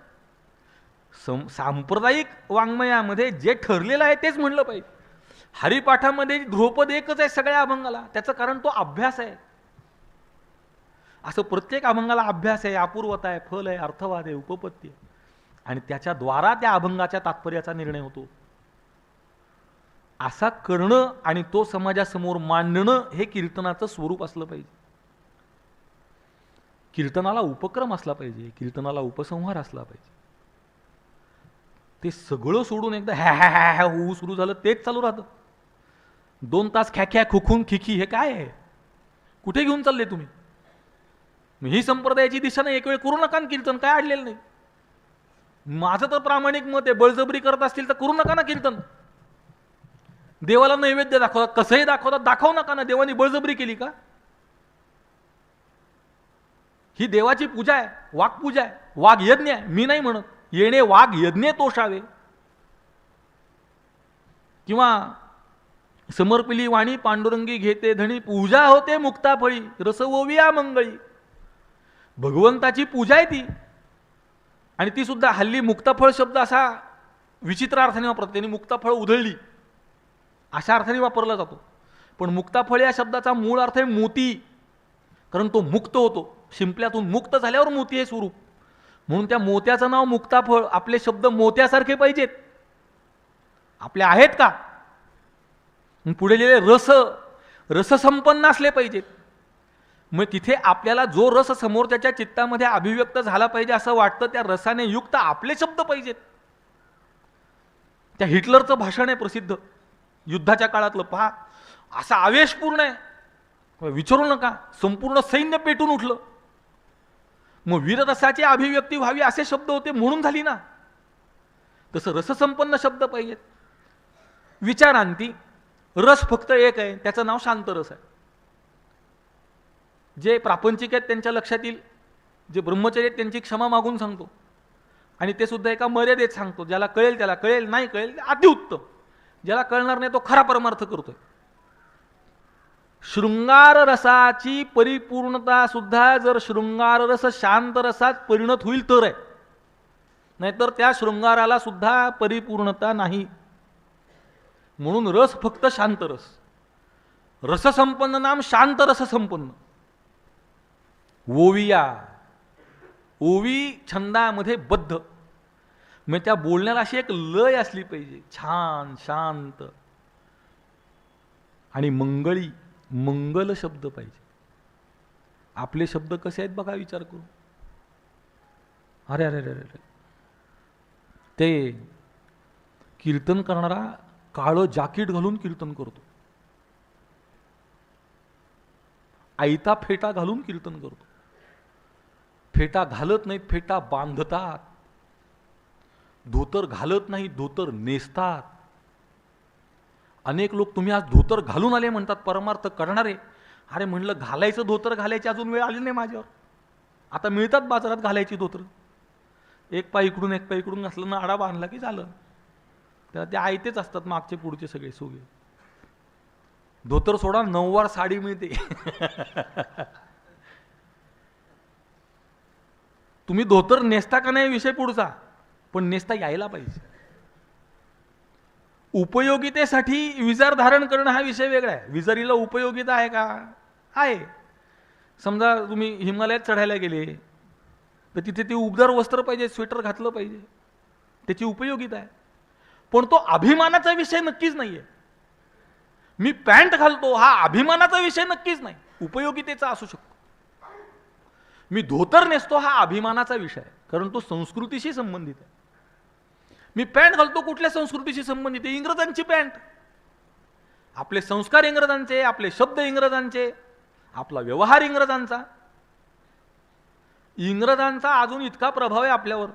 सांप्रदायिक वाङ्मयामध्ये जे ठरलेलं आहे तेच म्हणलं पाहिजे. हरिपाठामध्ये ध्रुपद एकच आहे सगळ्या अभंगाला, त्याचं कारण तो अभ्यास आहे. असं प्रत्येक अभंगाला अभ्यास आहे, अपूर्वता आहे, फल आहे, अर्थवाद आहे, उपपत्ती आहे, आणि त्याच्या द्वारा त्या अभंगाच्या तात्पर्याचा निर्णय होतो. असा करणं आणि तो समाजासमोर मांडणं हे कीर्तनाचं स्वरूप असलं पाहिजे. कीर्तनाला उपक्रम असला पाहिजे, कीर्तनाला उपसंहार असला पाहिजे. ते सगळं सोडून एकदा हॅ हॅ हॅ हॅ होऊ सुरू झालं तेच चालू राहतं. 2 तास ख्याख्या खुखून खिखी हे काय आहे? कुठे घेऊन चालले तुम्ही? ही संप्रदायाची दिशा नाही. एक वेळ करू नका कीर्तन, काय अडलेलं नाही. माझं तर प्रामाणिक मत आहे, बळजबरी करत असतील तर करू नका ना कीर्तन. देवाला नैवेद्य दाखवतात, कसंही दाखवतात, दाखवू नका ना. देवानी बळजबरी केली का? ही देवाची पूजा आहे, वाघपूजा आहे, वाघ यज्ञ आहे. मी नाही म्हणत येणे वाघ यज्ञ तोषावे, किंवा समर्पिली वाणी पांडुरंगी घेते धणी, पूजा होते मुक्ताफळी रस ओविया मंगळी. भगवंताची पूजा आहे ती, आणि ती सुद्धा हल्ली मुक्ताफळ शब्द असा विचित्र अर्थाने वापरतात. त्यांनी मुक्ताफळ उधळली अशा अर्थाने वापरला जातो. पण मुक्ताफळ या शब्दाचा मूळ अर्थ आहे मोती, कारण तो मुक्त होतो. शिंपल्यातून मुक्त झाल्यावर मोती हे स्वरूप, म्हणून त्या मोत्याचं नाव मुक्ताफळ. आपले शब्द मोत्यासारखे पाहिजेत. आपले आहेत का? पुढे लिहिले रस, रससंपन्न असले पाहिजेत. मग तिथे आपल्याला जो रस समोरच्या चित्तामध्ये अभिव्यक्त झाला पाहिजे असं वाटतं, त्या रसाने युक्त आपले शब्द पाहिजेत. त्या हिटलरचं भाषण आहे प्रसिद्ध युद्धाच्या काळातलं, पहा असा आवेशपूर्ण आहे, विचारू नका. संपूर्ण सैन्य पेटून उठलं. मग वीररसाची अभिव्यक्ती व्हावी असे शब्द होते म्हणून झाली ना. तसं रससंपन्न शब्द पाहिजेत. विचारांती रस फक्त एक आहे, त्याचं नाव शांत रस आहे. जे प्रापंचिक आहेत त्यांच्या लक्षात येईल, जे ब्रह्मचर्य आहेत त्यांची क्षमा मागून सांगतो, आणि ते सुद्धा एका मर्यादेत सांगतो. ज्याला कळेल त्याला कळेल, नाही कळेल अतिउत्तम. ज्याला कळणार नाही तो खरा परमार्थ करतोय. शृंगार रसाची परिपूर्णता सुद्धा जर शृंगार रस शांत रसात परिणत होईल तर आहे, नाहीतर त्या शृंगाराला सुद्धा परिपूर्णता नाही. म्हणून रस फक्त शांत रस. रससंपन्न नाम शांत रससंपन्न. ओविया, ओवी छंदामध्ये बद्ध, मग त्या बोलण्याला अशी एक लय असली पाहिजे, छान शांत. आणि मंगळी, मंगल शब्द पाहिजे. आपले शब्द कसे आहेत बघा, विचार करू. अरे अरे अरे अरे, ते कीर्तन करणारा काळं जाकीट घालून कीर्तन करतो, आयता फेटा घालून कीर्तन करतो. फेटा घालत नाहीत, फेटा बांधतात. धोतर घालत नाही, धोतर नेसतात. अनेक लोक तुम्ही आज धोतर घालून आले म्हणतात परमार्थ करणारे. अरे म्हणलं घालायचं धोतर घालायची अजून वेळ आली नाही माझ्यावर. आता मिळतात बाजारात घालायची धोतर. एक पाय इकडून एक पाय इकडून घातलं ना, आडा बांधला की झालं. त्याला ते आयतेच असतात मागचे पुढचे सगळे सोगे. धोतर सोडा, नऊवार साडी मिळते. तुम्ही धोतर नेसता का नाही विषय पुढचा, पण नेसता यायला पाहिजे. उपयोगितेसाठी विजार धारण करणं हा विषय वेगळा आहे. विजारीला उपयोगिता आहे का? आहे. समजा तुम्ही हिमालयात चढायला गेले तर तिथे ते उबदार वस्त्र पाहिजे, स्वेटर घातलं पाहिजे, त्याची उपयोगिता आहे. पण तो अभिमानाचा विषय नक्कीच नाहीये. मी पॅन्ट घालतो हा अभिमानाचा विषय नक्कीच नाही, उपयोगितेचा असू शकतो. मी धोतर नेसतो हा अभिमानाचा विषय आहे, कारण तो संस्कृतीशी संबंधित आहे. मी पॅन्ट घालतो कुठल्या संस्कृतीशी संबंधित आहे? इंग्रजांची पॅन्ट. आपले संस्कार इंग्रजांचे, आपले शब्द इंग्रजांचे, आपला व्यवहार इंग्रजांचा. इंग्रजांचा अजून इतका प्रभाव आहे आपल्यावर,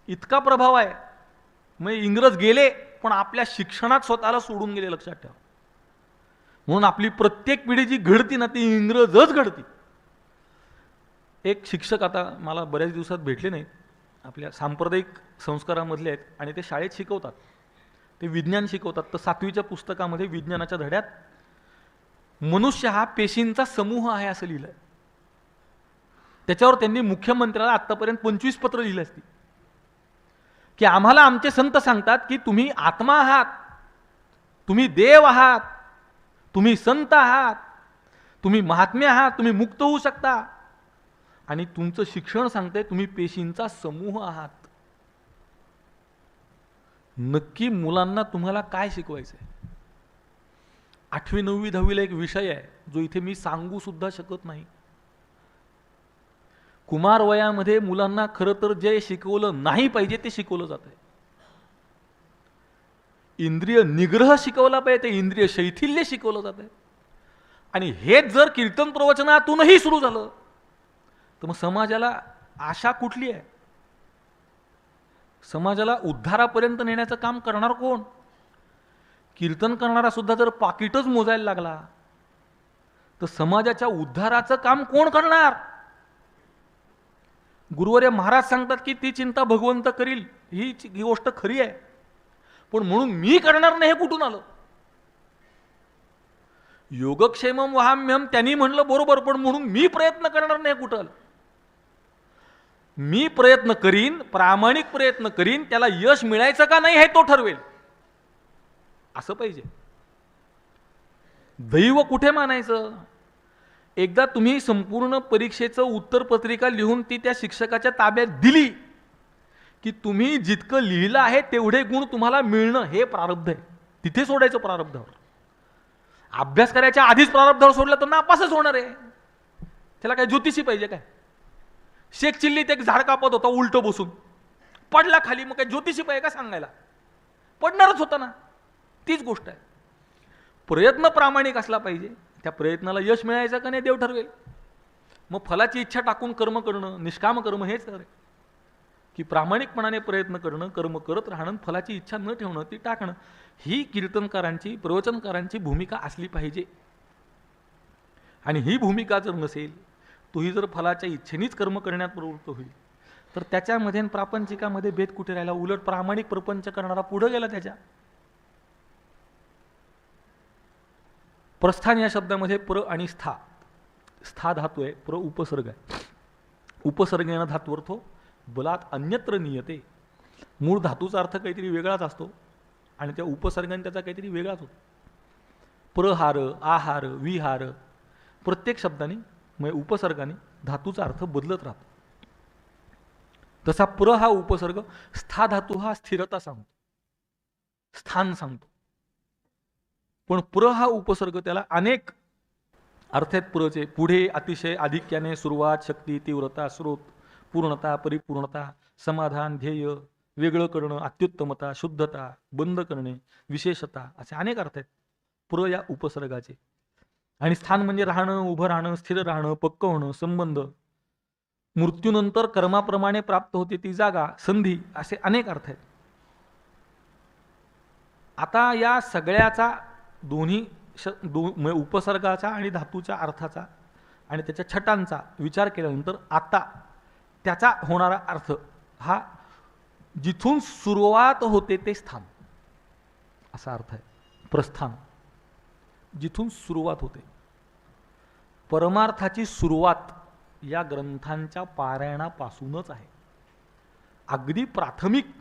इतका प्रभाव आहे. मग इंग्रज गेले पण आपल्या शिक्षणात स्वतःला सोडून गेले, लक्षात ठेवा. म्हणून आपली प्रत्येक पिढी जी घडती ना ती इंग्रजच घडती. एक शिक्षक आता मला बऱ्याच दिवसात भेटले नाहीत, आपल्या सांप्रदायिक संस्कारामधले आहेत आणि ते शाळेत शिकवतात, ते विज्ञान शिकवतात. तर 7वीच्या पुस्तकामध्ये विज्ञानाच्या धड्यात मनुष्य हा पेशींचा समूह आहे असं लिहिलंय. त्याच्यावर त्यांनी मुख्यमंत्र्याला आत्तापर्यंत 25 पत्र लिहिली असती की आम्हाला आमचे संत सांगतात की तुम्ही आत्मा आहात, तुम्ही देव आहात, तुम्ही संत आहात, तुम्ही महात्मे आहात, तुम्ही मुक्त होऊ शकता, आणि तुमचं शिक्षण सांगते तुम्ही पेशींचा समूह आहात. नक्की मुलांना तुम्हाला काय शिकवायचंय? 8वी 9वी 10वीला एक विषय आहे जो इथे मी सांगू सुद्धा शकत नाही. कुमार वयामध्ये मुलांना खरं तर जे शिकवलं नाही पाहिजे ते शिकवलं जातंय. इंद्रिय निग्रह शिकवला पाहिजे ते इंद्रिय शैथिल्य शिकवलं जातंय. आणि हेच जर कीर्तन प्रवचनातूनही सुरू झालं तर मग समाजाला आशा कुठली आहे? समाजाला उद्धारापर्यंत नेण्याचं काम करणार कोण? कीर्तन करणारा सुद्धा जर पाकिटच मोजायला लागला तर समाजाच्या उद्धाराचं काम कोण करणार? गुरुवर्य महाराज सांगतात की ती चिंता भगवंत करील, ही गोष्ट खरी आहे, पण म्हणून मी करणार नाही हे कुठून आलं? योगक्षेमम वहाम्यम त्यांनी म्हणलं बरोबर, पण म्हणून मी प्रयत्न करणार नाही कुठं आलं? मी प्रयत्न करीन, प्रामाणिक प्रयत्न करीन, त्याला यश मिळायचं का नाही हे तो ठरवेल, असं पाहिजे. दैव कुठे मानायचं? एकदा तुम्ही संपूर्ण परीक्षेचं उत्तरपत्रिका लिहून ती त्या शिक्षकाच्या ताब्यात दिली की तुम्ही जितकं लिहिलं आहे तेवढे गुण तुम्हाला मिळणं हे प्रारब्ध आहे, तिथे सोडायचं प्रारब्धावर. अभ्यास करायच्या आधीच प्रारब्धावर सोडलं तर नापासच होणार आहे. त्याला काय ज्योतिषी पाहिजे काय? शेख चिल्लीत एक झाड कापत होता उलट बसून, पडला खाली, मग काय ज्योतिषी पाहिजे का सांगायला? पडणारच होता ना. तीच गोष्ट आहे, प्रयत्न प्रामाणिक असला पाहिजे, त्या प्रयत्नाला यश मिळायचं का नाही देव ठरवेल. मग फलाची इच्छा टाकून कर्म करणं, निष्काम कर्म हेच आहे की प्रामाणिकपणाने प्रयत्न करणं, कर्म करत राहणं, फलाची इच्छा न ठेवणं, ती टाकणं, ही कीर्तनकारांची प्रवचनकारांची भूमिका असली पाहिजे. आणि ही भूमिका जर नसेल, तोही जर फलाच्या इच्छेनेच कर्म करण्यात प्रवृत्त होईल तर त्याच्यामध्ये प्रापंचिकामध्ये भेद कुठे राहिला? उलट प्रामाणिक प्रपंच करणारा पुढे गेला त्याच्या. प्रस्थान या शब्दामध्ये प्र आणि स्था, स्था धातू आहे, प्र उपसर्ग आहे. उपसर्गेनं धातुअर्थ बलात् अन्यत्र नियते. मूळ धातूचा अर्थ काहीतरी वेगळाच असतो आणि त्या उपसर्गाने त्याचा काहीतरी वेगळाच होतो. प्रहार, आहार, विहार, प्रत्येक शब्दाने म्हणजे उपसर्गाने धातूचा अर्थ बदलत राहतो. तसा प्र हा उपसर्ग, स्था धातू हा स्थिरता सांगतो, स्थान सांगतो. पण प्र हा उपसर्ग त्याला अनेक अर्थ आहेत. प्रचे पुढे, अतिशय, आधिक्याने, सुरुवात, शक्ती, तीव्रता, स्रोत, पूर्णता, परिपूर्णता, समाधान, ध्येय, वेगळं करणं, अत्युत्तमता, शुद्धता, बंद करणे, विशेषता, असे अनेक अर्थ आहेत प्र या उपसर्गाचे. आणि स्थान म्हणजे राहणं, उभं राहणं, स्थिर राहणं, पक्क होणं, संबंध, मृत्यूनंतर कर्माप्रमाणे प्राप्त होते ती जागा, संधी, असे अनेक अर्थ आहेत. आता या सगळ्याचा दोन्ही उपसर्गाचा आणि धातूच्या अर्थाचा आणि त्याच्या छटांचा विचार केल्यानंतर आता त्याचा होणारा अर्थ हा जिथून सुरुवात होते ते स्थान असा अर्थ आहे. प्रस्थान, जिथून सुरुवात होते. परमार्थाची सुरुवात या ग्रंथांच्या पारायणापासूनच आहे. अगदी प्राथमिक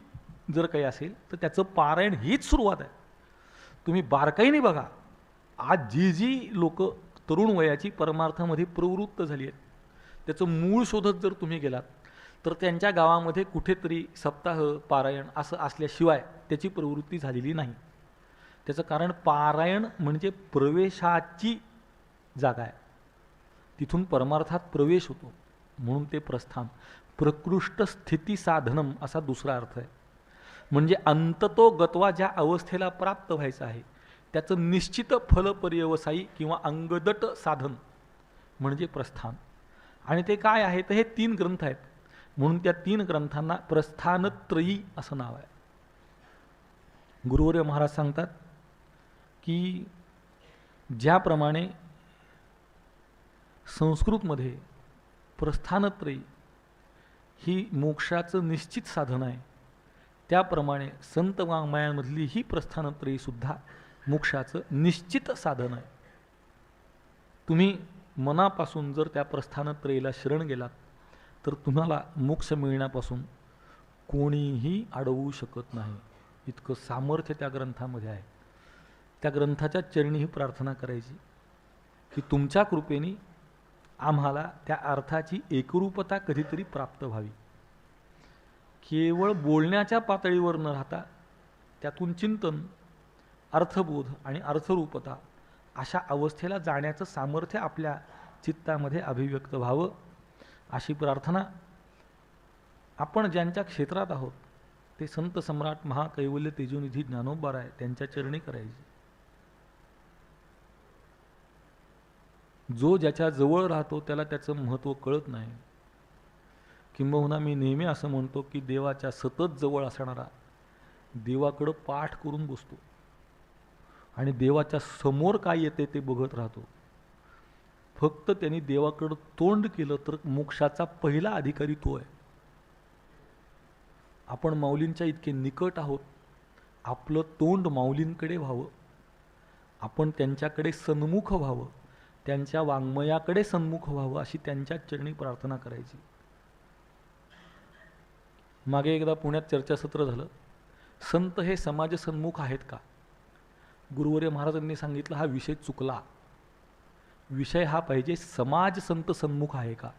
जर काही असेल तर त्याचं पारायण हीच सुरुवात आहे. तुम्ही बारकाईने बघा, आज जी जी लोक तरुण वयाची परमार्थामध्ये प्रवृत्त झाली आहेत त्याचं मूळ शोधत जर तुम्ही गेलात तर त्यांच्या गावामध्ये कुठेतरी सप्ताह, पारायण असं असल्याशिवाय त्याची प्रवृत्ती झालेली नाही. त्याचं कारण पारायण म्हणजे प्रवेशाची जागा आहे, तिथून परमार्थात प्रवेश होतो, म्हणून ते प्रस्थान. प्रकृष्ट स्थिती साधनम असा दुसरा अर्थ आहे. म्हणजे अंततो गत्वा ज्या अवस्थेला प्राप्त व्हायचं आहे त्याचं निश्चित फलपर्यवसायी किंवा अंगदट साधन म्हणजे प्रस्थान. आणि ते काय आहे तर हे 3 ग्रंथ आहेत, म्हणून त्या 3 ग्रंथांना प्रस्थानत्रयी असं नाव आहे. गुरुवर्य महाराज सांगतात की ज्याप्रमाणे संस्कृतमध्ये प्रस्थानत्रयी ही मोक्षाचं निश्चित साधन आहे, त्याप्रमाणे संत वाङ्मयांमधली ही प्रस्थानत्रयीसुद्धा मोक्षाचं निश्चित साधन आहे. तुम्ही मनापासून जर त्या प्रस्थानत्रयीला शरण गेलात तर तुम्हाला मोक्ष मिळण्यापासून कोणीही अडवू शकत नाही. इतकं सामर्थ्य त्या ग्रंथामध्ये आहे. त्या ग्रंथाच्या चरणी ही प्रार्थना करायची की तुमच्या कृपेने आम्हाला त्या अर्थाची एकरूपता कधीतरी प्राप्त व्हावी. केवळ बोलण्याच्या पातळीवर न राहता त्यातून चिंतन, अर्थबोध आणि अर्थरूपता अशा अवस्थेला जाण्याचं सामर्थ्य आपल्या चित्तामध्ये अभिव्यक्त व्हावं, अशी प्रार्थना आपण ज्यांच्या क्षेत्रात आहोत ते संत सम्राट महाकैवल्य तेजोनिधी ज्ञानोबाराय त्यांच्या चरणी करायची. जो ज्याच्या जवळ राहतो त्याला त्याचं महत्त्व कळत नाही. किंबहुना मी नेहमी असं म्हणतो की देवाच्या सतत जवळ असणारा देवाकडं पाठ करून बसतो आणि देवाच्या समोर काय येते ते बघत राहतो. फक्त त्यांनी देवाकडं तोंड केलं तर मोक्षाचा पहिला अधिकारी तो आहे. आपण माऊलींच्या इतके निकट आहोत, आपलं तोंड माऊलींकडे व्हावं, आपण त्यांच्याकडे सन्मुख व्हावं, त्यांच्या वाङ्मयाकडे सन्मुख व्हावं, अशी त्यांच्या चरणी प्रार्थना करायची. मागे एकदा पुण्यात चर्चासत्र झालं, संत हे समाज सन्मुख आहेत का? गुरुवर्य महाराजांनी सांगितलं हा विषय चुकला. विषय हा पाहिजे समाज संत सन्मुख आहे का?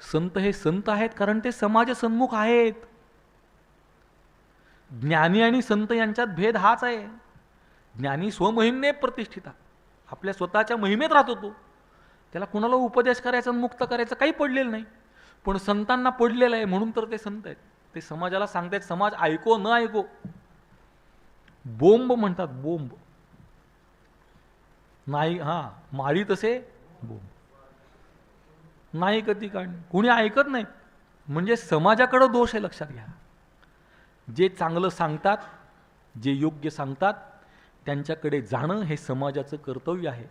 संत हे संत आहेत कारण ते समाज सन्मुख आहेत. ज्ञानी आणि संत यांच्यात भेद हाच आहे. ज्ञानी स्वमहिमे प्रतिष्ठिता, आपल्या स्वतःच्या महिमेत राहतो तो, त्याला कुणाला उपदेश करायचा मुक्त करायचं काही पडलेलं नाही. पण संतांना पडलेलं आहे म्हणून तर ते संत आहेत. ते समाजाला सांगतायत समाज ऐको न ऐको. बोंब म्हणतात, बोंब नाही, मारी तसे बोंब नाही कधी काढ, कुणी ऐकत नाही. म्हणजे समाजाकडे दोष आहे, लक्षात घ्या. जे चांगलं सांगतात, जे योग्य सांगतात त्यांच्याकडे जाणं हे समाजाचं कर्तव्य आहे.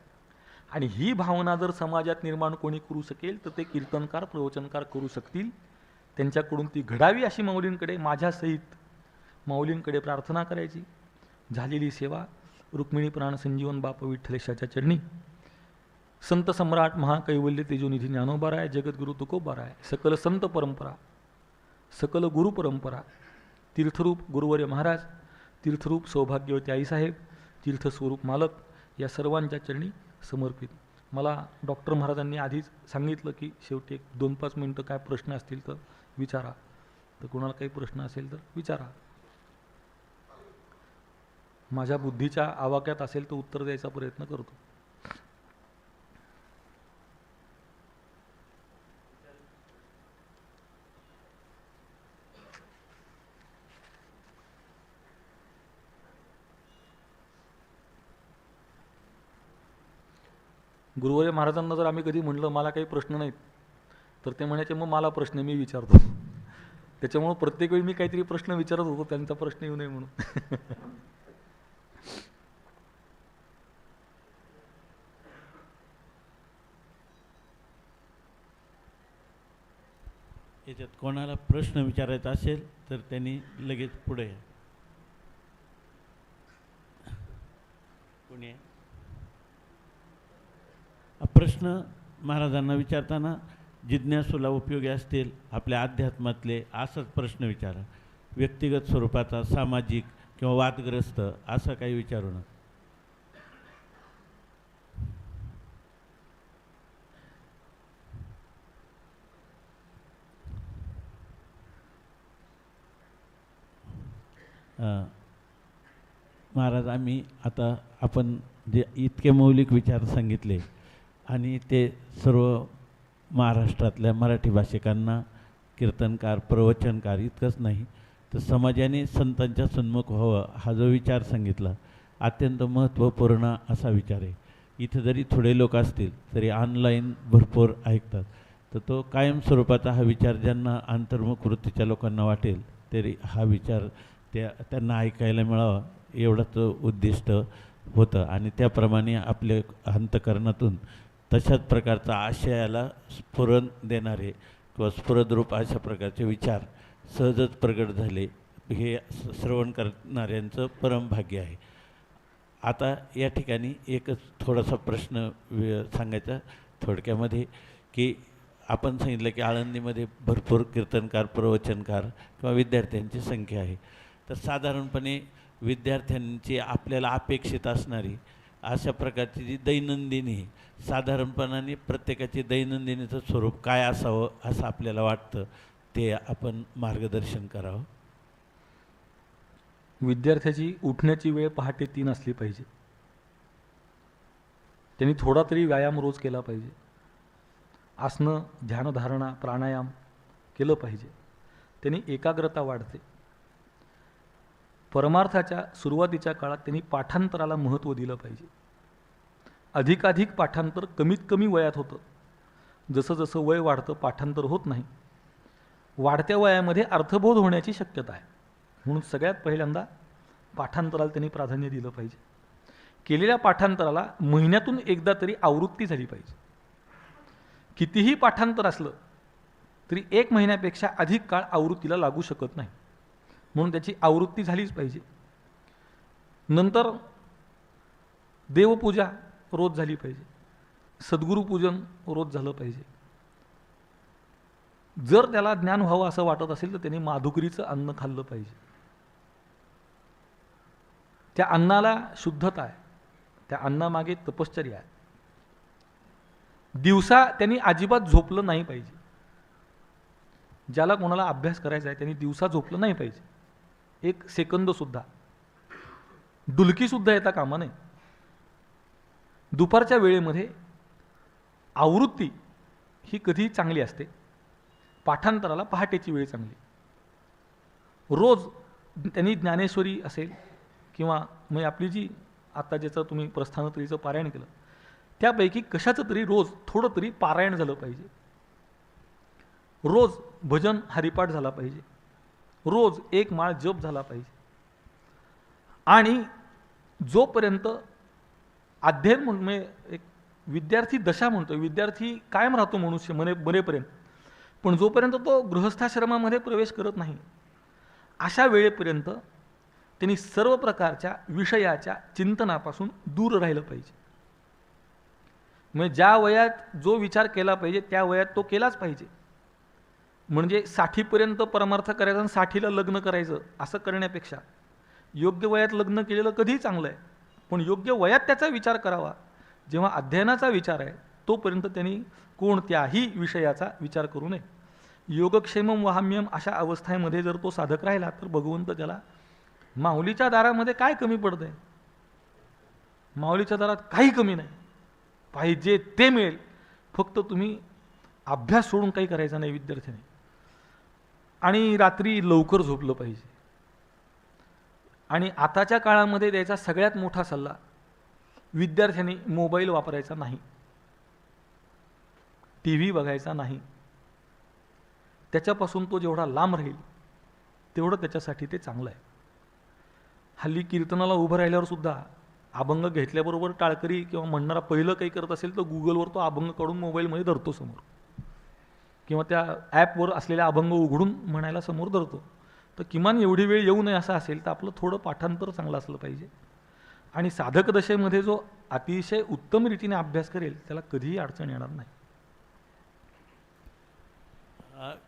आणि ही भावना जर समाजात निर्माण कोणी करू शकेल तर ते कीर्तनकार, प्रवचनकार करू शकतील. त्यांच्याकडून ती घडावी अशी माऊलींकडे माझ्यासहित माऊलींकडे प्रार्थना करायची. झालेली सेवा रुक्मिणी प्राण संजीवन बाप विठ्ठलेशाच्या चरणी. संत सम्राट महाकैवल्य तेजोनिधी ज्ञानोबाराय, जगद्गुरु तुकोबाराय, सकल संत परंपरा, सकल गुरु परंपरा, तीर्थरूप गुरुवर्य महाराज, तीर्थरूप सौभाग्यवती आईसाहेब, तीर्थस्वरूप मालक या सर्वांच्या चरणी समर्पित. मला डॉक्टर महाराजांनी आधीच सांगितलं की शेवटी 2-5 मिनटं काय प्रश्न असतील तर विचारा. तर कोणाला काही प्रश्न असेल तर विचारा. माझ्या बुद्धीच्या आवाक्यात असेल तर उत्तर द्यायचा प्रयत्न करतो. गुरुवर्य महाराजांना जर आम्ही कधी म्हणलं मला काही प्रश्न नाहीत तर ते म्हणायचे मग मला प्रश्न मी विचारतो. त्याच्यामुळं प्रत्येक वेळी मी काहीतरी प्रश्न विचारत होतो त्यांचा प्रश्न येऊ नये म्हणून. याच्यात कोणाला प्रश्न विचारायचा असेल तर त्यांनी लगेच पुढे या. कोणी आहे? प्रश्न महाराजांना विचारताना जिज्ञासूला उपयोगी असतील आपल्या अध्यात्मातले असंच प्रश्न विचारा. व्यक्तिगत स्वरूपाचा, सामाजिक किंवा वादग्रस्त असं काही विचारू नका. महाराज, आम्ही आता आपण जे इतके मौलिक विचार सांगितले आणि ते सर्व महाराष्ट्रातल्या मराठी भाषिकांना, कीर्तनकार, प्रवचनकार इतकंच नाही तर समाजाने संतांच्या सन्मुख व्हावं हा जो विचार सांगितला अत्यंत महत्त्वपूर्ण असा विचार आहे. इथं जरी थोडे लोक असतील तरी ऑनलाईन भरपूर ऐकतात. तर तो कायम स्वरूपाचा हा विचार ज्यांना अंतर्मुख वृत्तीच्या लोकांना वाटेल तरी हा विचार त्यांना ऐकायला मिळावा एवढंच उद्दिष्ट होतं. आणि त्याप्रमाणे आपल्या अंतःकरणातून तशाच प्रकारचा आशयाला स्फुरण देणारे किंवा स्फुरद्रूप अशा प्रकारचे विचार सहजच प्रगट झाले, हे श्रवण करणाऱ्यांचं परम भाग्य आहे. आता या ठिकाणी एकच थोडासा प्रश्न सांगायचा थोडक्यामध्ये, की आपण सांगितलं की आळंदीमध्ये भरपूर कीर्तनकार, प्रवचनकार किंवा विद्यार्थ्यांची संख्या आहे. तर साधारणपणे विद्यार्थ्यांची आपल्याला अपेक्षित असणारी अशा प्रकारची जी दैनंदिनी, साधारणपणाने प्रत्येकाची दैनंदिनीचं स्वरूप काय असावं असं आपल्याला वाटतं, ते आपण मार्गदर्शन करावं. विद्यार्थ्याची उठण्याची वेळ पहाटे 3 असली पाहिजे. त्यांनी थोडा तरी व्यायाम रोज केला पाहिजे. आसनं, ध्यानधारणा, प्राणायाम केलं पाहिजे. त्यांनी एकाग्रता वाढते. परमार्थाच्या सुरुवातीच्या काळात त्यांनी पाठांतराला महत्त्व दिलं पाहिजे. अधिकाधिक पाठांतर कमीत कमी वयात होतं. जसं जसं वय वाढतं पाठांतर होत नाही. वाढत्या वयामध्ये अर्थबोध होण्याची शक्यता आहे. म्हणून सगळ्यात पहिल्यांदा पाठांतराला त्यांनी प्राधान्य दिलं पाहिजे. केलेल्या पाठांतराला महिन्यातून एकदा तरी आवृत्ती झाली पाहिजे. कितीही पाठांतर असलं तरी 1 महिन्यापेक्षा अधिक काळ आवृत्तीला लागू शकत नाही. म्हणून त्याची आवृत्ती झालीच पाहिजे. नंतर देवपूजा रोज झाली पाहिजे. सद्गुरुपूजन रोज झालं पाहिजे. जर त्याला ज्ञान व्हावं असं वाटत असेल तर त्यांनी माधुकरीचं अन्न खाल्लं पाहिजे. त्या अन्नाला शुद्धता आहे. त्या अन्नामागे तपश्चर्या आहे. दिवसा त्यांनी अजिबात झोपलं नाही पाहिजे. ज्याला कोणाला अभ्यास करायचा आहे त्यांनी दिवसा झोपलं नाही पाहिजे. 1 सेकंद सुद्धा, डुलकी सुद्धा येता कामा नये. दुपारच्या वेळेमध्ये आवृत्ती ही कधी चांगली असते. पाठांतराला पहाटेची वेळ चांगली. रोज त्यांनी ज्ञानेश्वरी असेल किंवा मग आपली जी आता ज्याचं तुम्ही प्रस्थानत्रीचं पारायण केलं त्यापैकी कशाचं तरी रोज थोडं तरी पारायण झालं पाहिजे. रोज भजन हरिपाठ झाला पाहिजे. रोज 1 माळ जप झाला पाहिजे. आणि जोपर्यंत अध्ययन म्हणजे एक विद्यार्थी दशा म्हणतो, विद्यार्थी कायम राहतो मनुष्य मरेपर्यंत, पण जोपर्यंत तो गृहस्थाश्रमामध्ये प्रवेश करत नाही अशा वेळेपर्यंत त्यांनी सर्व प्रकारच्या विषयाच्या चिंतनापासून दूर राहिलं पाहिजे. म्हणजे ज्या वयात जो विचार केला पाहिजे त्या वयात तो केलाच पाहिजे. म्हणजे 60पर्यंत परमार्थ करायचा आणि 60ला लग्न करायचं असं करण्यापेक्षा योग्य वयात लग्न केलेलं कधीही चांगलं आहे, पण योग्य वयात त्याचा विचार करावा. जेव्हा अध्ययनाचा विचार आहे तोपर्यंत त्यांनी कोणत्याही विषयाचा विचार करू नये. योगक्षेमम वहाम्यम अशा अवस्थेमध्ये जर तो साधक राहिला तर भगवंत त्याला माऊलीच्या दारामध्ये काय कमी पडतंय? माऊलीच्या दारात काही कमी नाही. पाहिजे ते मिळेल. फक्त तुम्ही अभ्यास सोडून काही करायचा नाही विद्यार्थ्याने. आणि रात्री लवकर झोपलं पाहिजे. आणि आताच्या काळामध्ये द्यायचा सगळ्यात मोठा सल्ला, विद्यार्थ्यांनी मोबाईल वापरायचा नाही, TV बघायचा नाही. त्याच्यापासून तो जेवढा लांब राहील तेवढं त्याच्यासाठी ते चांगलं आहे. हल्ली कीर्तनाला उभं राहिल्यावर सुद्धा अभंग घेतल्याबरोबर टाळकरी किंवा म्हणणारा पहिलं काही करत असेल तर गुगलवर तो अभंग काढून मोबाईलमध्ये धरतो समोर, किंवा त्या ॲपवर असलेल्या अभंग उघडून म्हणायला समोर धरतो. तर किमान एवढी वेळ येऊ नये असं असेल तर आपलं थोडं पाठांतर चांगलं असलं पाहिजे. आणि साधक दशेमध्ये जो अतिशय उत्तम रीतीने अभ्यास करेल त्याला कधीही अडचण येणार नाही.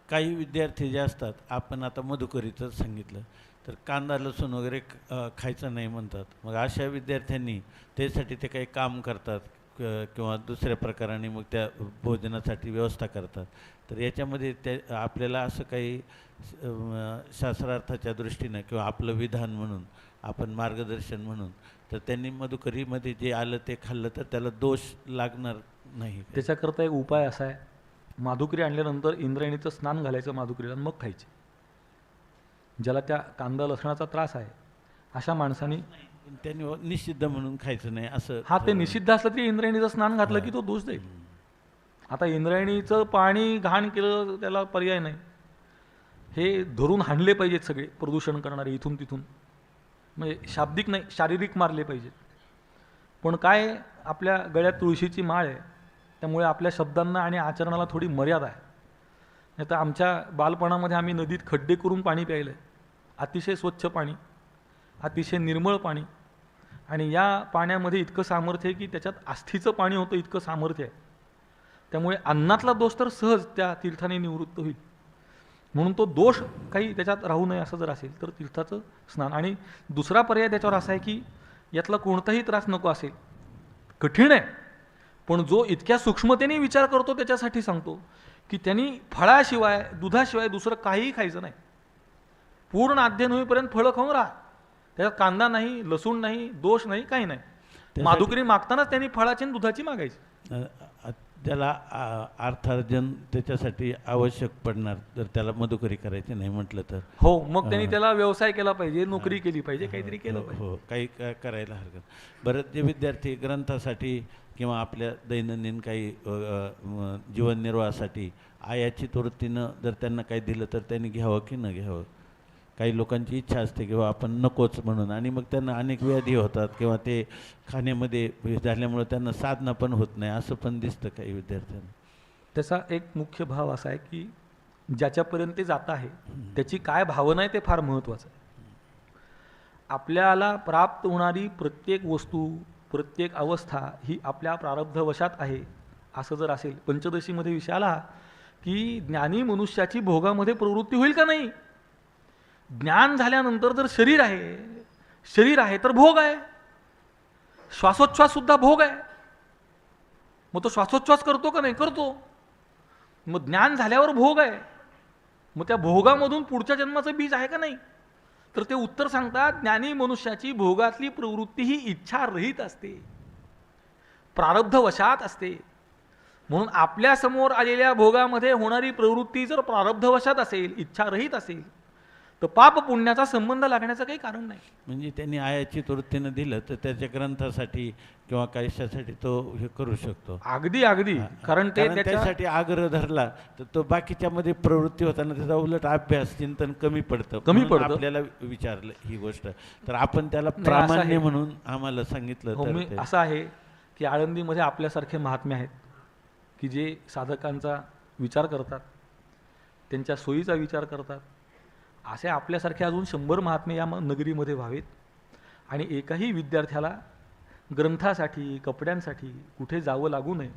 काही विद्यार्थी जे असतात, आपण आता मधुकरीचं सांगितलं, तर कांदा लसूण वगैरे खायचं नाही म्हणतात. मग अशा विद्यार्थ्यांनी त्यासाठी ते काही काम करतात किंवा दुसऱ्या प्रकाराने मग त्या भोजनासाठी व्यवस्था करतात. तर याच्यामध्ये त्या आपल्याला असं काही शास्त्रार्थाच्या दृष्टीनं किंवा आपलं विधान म्हणून, आपण मार्गदर्शन म्हणून, तर त्यांनी मधुकरीमध्ये जे आलं ते खाल्लं तर त्याला दोष लागणार नाही? त्याच्याकरता एक उपाय असा आहे, माधुकरी आणल्यानंतर इंद्रायणीचं स्नान घालायचं माधुकरीला, मग खायचे. ज्याला त्या कांदा लसणाचा त्रास आहे अशा माणसांनी पण त्यांनी निषिद्ध म्हणून खायचं नाही असं हा, ते निषिद्ध असलं तरी इंद्रायणीचं स्नान घातलं की तो दोष जाईल. आता इंद्रायणीचं पाणी घाण केलं त्याला पर्याय नाही. हे धरून हाणले पाहिजेत सगळे प्रदूषण करणारे इथून तिथून, म्हणजे शाब्दिक नाही शारीरिक मारले पाहिजेत. पण काय, आपल्या गळ्यात तुळशीची माळ आहे, त्यामुळे आपल्या शब्दांना आणि आचरणाला थोडी मर्यादा आहे. नाही तर आमच्या बालपणामध्ये आम्ही नदीत खड्डे करून पाणी प्यायलं आहे. अतिशय स्वच्छ पाणी, अतिशय निर्मळ पाणी, आणि या पाण्यामध्ये इतकं सामर्थ्य आहे की त्याच्यात आस्थीचं पाणी होतं, इतकं सामर्थ्य आहे. त्यामुळे अन्नातला दोष तर सहज त्या तीर्थाने निवृत्त होईल. म्हणून तो दोष काही त्याच्यात राहू नये असं जर असेल तर तीर्थाचं स्नान. आणि दुसरा पर्याय त्याच्यावर असा आहे की यातला कोणताही त्रास नको असेल, कठीण आहे, पण जो इतक्या सूक्ष्मतेने विचार करतो त्याच्यासाठी सांगतो की त्यांनी फळाशिवाय दुधाशिवाय दुसरं काहीही खायचं नाही. पूर्ण अध्ययन होईपर्यंत फळं खाऊन राहा, त्याच्यात कांदा नाही, लसूण नाही, दोष नाही, काही नाही. माधुकरी मागतानाच त्यांनी फळाची आणि दुधाची मागायची. त्याला अर्थार्जन त्याच्यासाठी आवश्यक पडणार जर त्याला मधुकरी करायची नाही म्हटलं तर. हो, मग त्यांनी त्याला व्यवसाय केला पाहिजे, नोकरी केली पाहिजे, काहीतरी केलं पाहिजे. हो, काही करायला हरकत. बरेच जे विद्यार्थी ग्रंथासाठी किंवा आपल्या दैनंदिन काही जीवननिर्वाहासाठी आयाची वृत्तीनं जर त्यांना काही दिलं तर त्यांनी घ्यावं की न घ्यावं. काही लोकांची इच्छा असते किंवा आपण नकोच म्हणून, आणि मग त्यांना अनेक व्याधी होतात किंवा ते खाण्यामध्ये झाल्यामुळे त्यांना साधना पण होत नाही, असं पण दिसतं काही विद्यार्थ्यांना. त्याचा एक मुख्य भाव असा आहे की ज्याच्यापर्यंत ते जात आहे त्याची काय भावना आहे ते फार महत्त्वाचं आहे. आपल्याला प्राप्त होणारी प्रत्येक वस्तू, प्रत्येक अवस्था ही आपल्या प्रारब्धवशात आहे असं जर असेल, पंचदशीमध्ये विषय आला की ज्ञानी मनुष्याची भोगामध्ये प्रवृत्ती होईल का नाही. ज्ञान झाल्यानंतर जर शरीर आहे तर भोग आहे, श्वासोच्छ्वास सुद्धा भोग आहे. मग तो श्वासोच्छ्वास करतो का नाही, करतो. मग ज्ञान झाल्यावर भोग आहे, मग त्या भोगामधून पुढच्या जन्माचं बीज आहे का नाही. तर ते उत्तर सांगतात, ज्ञानी मनुष्याची भोगातली प्रवृत्ती ही इच्छारहित असते, प्रारब्धवशात असते. म्हणून आपल्या समोर आलेल्या भोगामध्ये होणारी प्रवृत्ती जर प्रारब्धवशात असेल, इच्छारहित असेल, तर पाप पुण्याचा संबंध लागण्याचं काही कारण नाही. म्हणजे त्यांनी आयाची वृत्तीनं दिलं तर त्याच्या ग्रंथासाठी किंवा कशासाठी तो हे करू शकतो. अगदी अगदी, कारण त्यासाठी आग्रह धरला तर तो बाकीच्यामध्ये प्रवृत्ती होताना त्याचा उलट अभ्यास चिंतन कमी पडतं. आपल्याला विचारलं ही गोष्ट तर आपण त्याला प्रामाण्य म्हणून आम्हाला सांगितलं. तर असं आहे की आळंदीमध्ये आपल्यासारखे महात्मे आहेत की जे साधकांचा विचार करतात, त्यांच्या सोयीचा विचार करतात. असे आपल्यासारखे अजून 100 महात्मे या नगरीमध्ये व्हावेत, आणि एकाही विद्यार्थ्याला ग्रंथासाठी, कपड्यांसाठी कुठे जावं लागू नये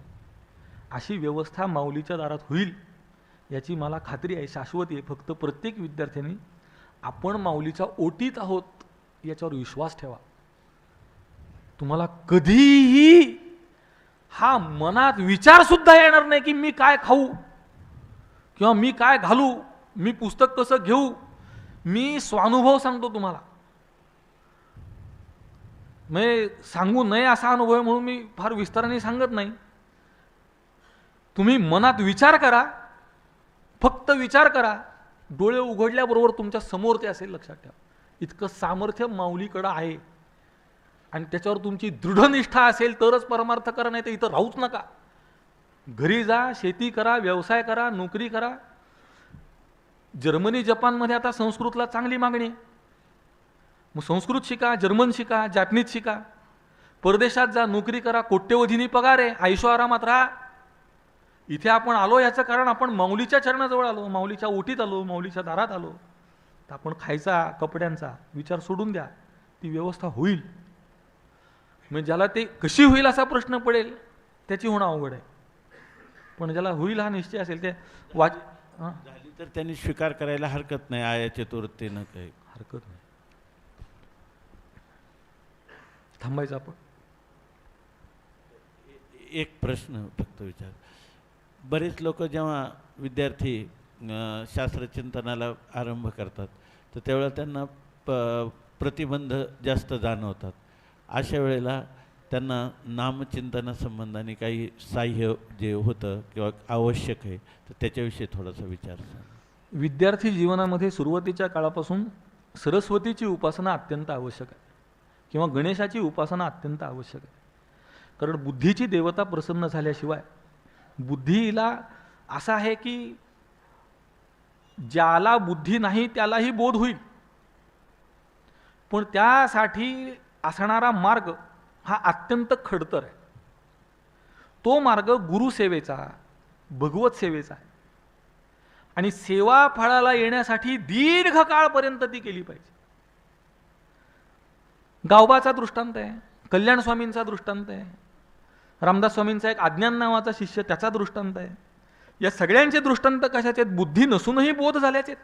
अशी व्यवस्था माऊलीच्या दारात होईल याची मला खात्री आहे, शाश्वती आहे. फक्त प्रत्येक विद्यार्थ्यांनी आपण माऊलीच्या ओटीत आहोत याच्यावर विश्वास ठेवा. तुम्हाला कधीही हा मनात विचार सुद्धा येणार नाही की मी काय खाऊ किंवा मी काय घालू, मी पुस्तक कसं घेऊ. मी स्वानुभव सांगतो तुम्हाला, मी सांगू नये असा अनुभव आहे म्हणून मी फार विस्ताराने सांगत नाही. तुम्ही मनात विचार करा, फक्त विचार करा, डोळे उघडल्याबरोबर तुमच्या समोर ते असेल, लक्षात ठेवा. इतकं सामर्थ्य माऊलीकडं आहे, आणि त्याच्यावर तुमची दृढनिष्ठा असेल तरच परमार्थ करा, नाही तर इथं राहूच नका. घरी जा, शेती करा, व्यवसाय करा, नोकरी करा. जर्मनी जपानमध्ये आता संस्कृतला चांगली मागणी आहे. मग संस्कृत शिका, जर्मन शिका, जॅपनीज शिका, परदेशात जा, नोकरी करा, कोट्यवधीनी पगार आहे, आयुष्य आरामात राहा. इथे आपण आलो याचं कारण आपण माऊलीच्या चरणाजवळ आलो, माऊलीच्या ओटीत आलो, माऊलीच्या दारात आलो. तर आपण खायचा, कपड्यांचा विचार सोडून द्या, ती व्यवस्था होईल. म्हणजे ज्याला ते कशी होईल असा प्रश्न पडेल त्याची होणं अवघड आहे, पण ज्याला होईल हा निश्चय असेल ते झाली तर त्यांनी स्वीकार करायला हरकत नाही. आयाच्या वृत्तीनं काही हरकत नाही. थांबायचं आपण. एक प्रश्न फक्त विचार. बरेच लोक जेव्हा विद्यार्थी शास्त्रचिंतनाला आरंभ करतात तर त्यावेळेला त्यांना प्रतिबंध जास्त जाणवतात. अशा वेळेला त्यांना नामचिंतनासंबंधाने काही साह्य जे होतं किंवा आवश्यक आहे तर त्याच्याविषयी थोडासा विचार. विद्यार्थी जीवनामध्ये सुरुवातीच्या काळापासून सरस्वतीची उपासना अत्यंत आवश्यक आहे. किंवा गणेशाची उपासना अत्यंत आवश्यक आहे. कारण बुद्धीची देवता प्रसन्न झाल्याशिवाय बुद्धीला असं आहे की ज्याला बुद्धी नाही त्यालाही बोध होईल, पण त्यासाठी असणारा मार्ग हा अत्यंत खडतर आहे. तो मार्ग गुरुसेवेचा, भगवत सेवेचा आहे. आणि सेवा फळाला येण्यासाठी दीर्घ काळपर्यंत ती केली पाहिजे. गावबाचा दृष्टांत आहे, कल्याण स्वामींचा दृष्टांत आहे, रामदास स्वामींचा एक अज्ञान नावाचा शिष्य त्याचा दृष्टांत आहे. या सगळ्यांचे दृष्टांत कशाचे आहेत? बुद्धी नसूनही बोध झाल्याचे.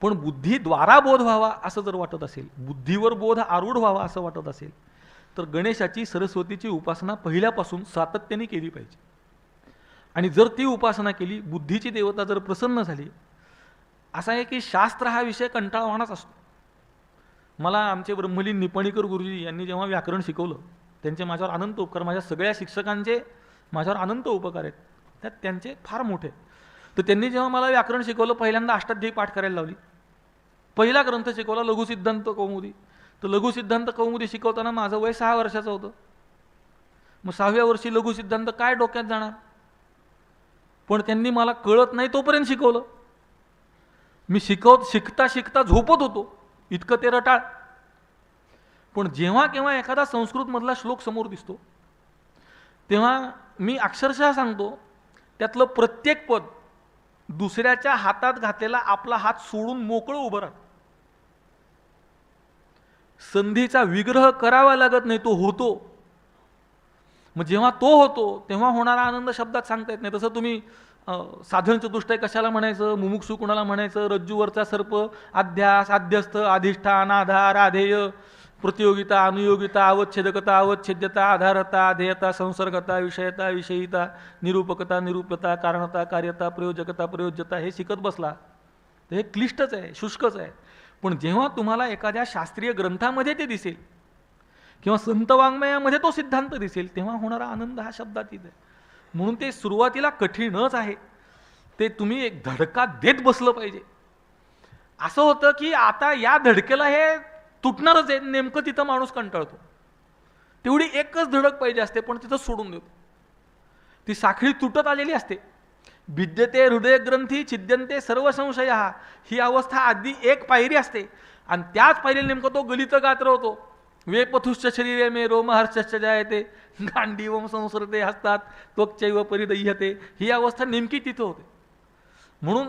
पण बुद्धीद्वारा बोध व्हावा असं जर वाटत असेल, बुद्धीवर बोध आरूढ व्हावा असं वाटत असेल, तर गणेशाची, सरस्वतीची उपासना पहिल्यापासून सातत्याने केली पाहिजे. आणि जर ती उपासना केली, बुद्धीची देवता जर प्रसन्न झाली, असा आहे की शास्त्र हा विषय कंटाळवाणाच असतो. मला आमचे ब्रह्मलीन निपणीकर गुरुजी यांनी जेव्हा व्याकरण शिकवलं, त्यांचे माझ्यावर अनंत उपकार, माझ्या सगळ्या शिक्षकांचे माझ्यावर अनंत उपकार आहेत, त्यात त्यांचे फार मोठे. तर त्यांनी जेव्हा मला व्याकरण शिकवलं, पहिल्यांदा अष्टाध्यायी पाठ करायला लावली. पहिला ग्रंथ शिकवला लघुसिद्धांत कौमुदी. तर लघुसिद्धांत कौमुदी शिकवताना माझं वय 6 वर्षाचं होतं. मग 6व्या वर्षी लघुसिद्धांत काय डोक्यात जाणार, पण त्यांनी मला कळत नाही तोपर्यंत शिकवलं. मी शिकता शिकता झोपत होतो, इतकं ते रटाळ. पण जेव्हा केव्हा एखादा संस्कृतमधला श्लोक समोर दिसतो, तेव्हा मी अक्षरशः सांगतो, त्यातलं प्रत्येक पद दुसऱ्याच्या हातात घातलेला आपला हात सोडून मोकळं उभं राहतं. संधीचा विग्रह करावा लागत नाही, तो होतो. मग जेव्हा तो होतो तेव्हा होणारा आनंद शब्दात सांगता येत नाही. तसं तुम्ही साधन चतुष्टय कशाला म्हणायचं, मुमुक्षु कुणाला म्हणायचं, रज्जूवरचा सर्प, अध्यास, आध्यस्थ, अधिष्ठान, आधार, आधेय, प्रतियोगिता, अनुयोगिता, अवच्छेदकता, अवच्छेद्यता, आधारता, अधेयता, संसर्गता, विषयता, विषयिता, निरूपकता, निरूप्यता, कारणता, कार्यता, प्रयोजकता, प्रयोज्यता, हे शिकत बसला तर हे क्लिष्टच आहे, शुष्कच आहे. पण जेव्हा तुम्हाला एखाद्या शास्त्रीय ग्रंथामध्ये ते दिसेल किंवा संत वाङ्मयामध्ये तो सिद्धांत दिसेल, तेव्हा होणारा आनंद हा शब्दात येत आहे. म्हणून ते सुरुवातीला कठीणच आहे, ते तुम्ही एक धडका देत बसलं पाहिजे. असं होतं की आता या धडकेला हे तुटणारच आहे, नेमकं तिथं माणूस कंटाळतो. तेवढी एकच धडक पाहिजे असते, पण तिथं सोडून देतो. ती साखळी तुटत आलेली असते. भिद्यते हृदय ग्रंथी छिद्यंते सर्व संशय, ही अवस्था आधी एक पायरी असते, आणि त्याच पायरीला नेमकं तो गलित गात्र होतो. वेपथुश्च शरीरे मे रोमहर्षश्च जायते गांडीवम संसरते हसतात त्वक्चैव परिदह्यते, ही अवस्था नेमकी तिथं होते. म्हणून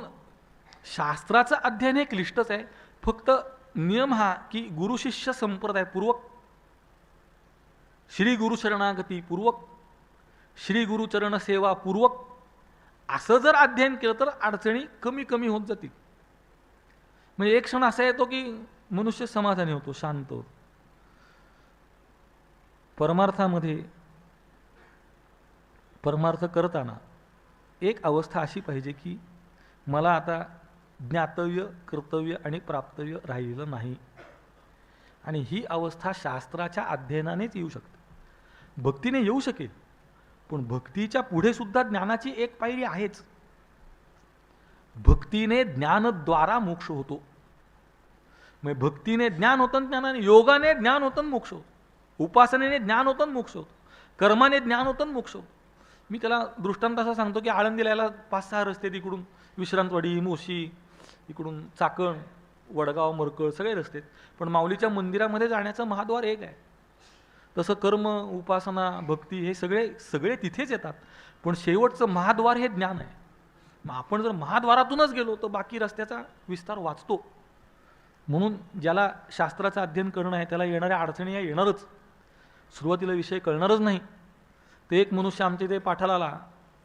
शास्त्राचं अध्ययन हे क्लिष्टच आहे. फक्त नियम हा की गुरुशिष्य संप्रदायपूर्वक, श्री गुरुशरणागती पूर्वक, श्री गुरुचरण सेवा पूर्वक असं जर अध्ययन केलं तर अडचणी कमी कमी होत जातील. म्हणजे एक क्षण असा येतो की मनुष्य समाधानी होतो, शांत होतो. परमार्थामध्ये परमार्थ करताना एक अवस्था अशी पाहिजे की मला आता ज्ञातव्य, कर्तव्य आणि प्राप्तव्य राहिलेलं नाही. आणि ही अवस्था शास्त्राच्या अध्ययनानेच येऊ शकते. भक्तीने येऊ शकेल, पण भक्तीच्या पुढे सुद्धा ज्ञानाची एक पायरी आहेच. भक्तीने ज्ञानद्वारा मोक्ष होतो. म्हणजे भक्तीने ज्ञान होतं, ज्ञानाने, योगाने ज्ञान होतं, मोक्ष होतो. उपासनेने ज्ञान होतं, मोक्ष होतो. कर्माने ज्ञान होतं, मोक्ष होतो. मी त्याला दृष्टांत असा सांगतो की आळंदीला यायला 5-6 रस्ते, तिकडून विश्रांतवाडी, मोशी, इकडून चाकण, वडगाव, मरकळ सगळे रस्ते, पण माऊलीच्या मंदिरामध्ये जाण्याचं महाद्वार एक आहे. तसं कर्म, उपासना, भक्ती हे सगळे तिथेच येतात, पण शेवटचं महाद्वार हे ज्ञान आहे. मग आपण जर महाद्वारातूनच गेलो तर बाकी रस्त्याचा विस्तार वाचतो. म्हणून ज्याला शास्त्राचं अध्ययन करणं आहे त्याला येणाऱ्या अडचणी या येणारच. सुरुवातीला विषय कळणारच नाही. ते एक मनुष्य आमच्या इथे पाठाला आला,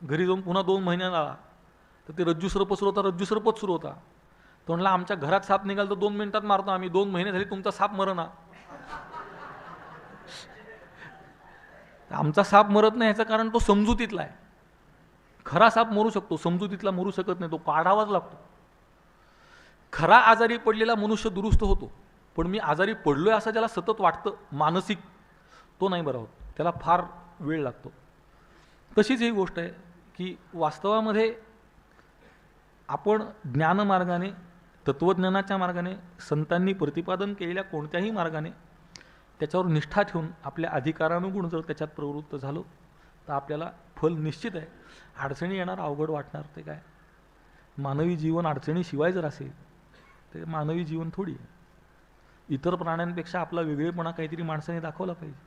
घरी जाऊन पुन्हा 2 महिन्याला आला, तर ते रज्जू सर्प सुरू होता, रज्जू सर्पच सुरू होता. तो म्हणला आमच्या घरात साप निघाला तर 2 मिनिटात मारतो आम्ही, 2 महिने झाले तुमचा साप मरना. आमचा साप मरत नाही याचं कारण तो समजुतीतला आहे. खरा साप मरू शकतो, समजुतीतला मरू शकत नाही, तो काढावाच लागतो. खरा आजारी पडलेला मनुष्य दुरुस्त होतो, पण मी आजारी पडलोय असं ज्याला सतत वाटतं मानसिक, तो नाही बरा होत, त्याला फार वेळ लागतो. तशीच ही गोष्ट आहे की वास्तवामध्ये आपण ज्ञानमार्गाने तत्वज्ञानाच्या मार्गाने, संतांनी प्रतिपादन केलेल्या कोणत्याही मार्गाने त्याच्यावर निष्ठा ठेवून आपल्या अधिकारानुगुण जर त्याच्यात प्रवृत्त झालो तर आपल्याला फल निश्चित आहे. अडचणी येणार, अवघड वाटणार, ते काय. मानवी जीवन अडचणीशिवाय जर असेल ते मानवी जीवन थोडी आहे. इतर प्राण्यांपेक्षा आपला वेगळेपणा काहीतरी माणसाने दाखवला पाहिजे.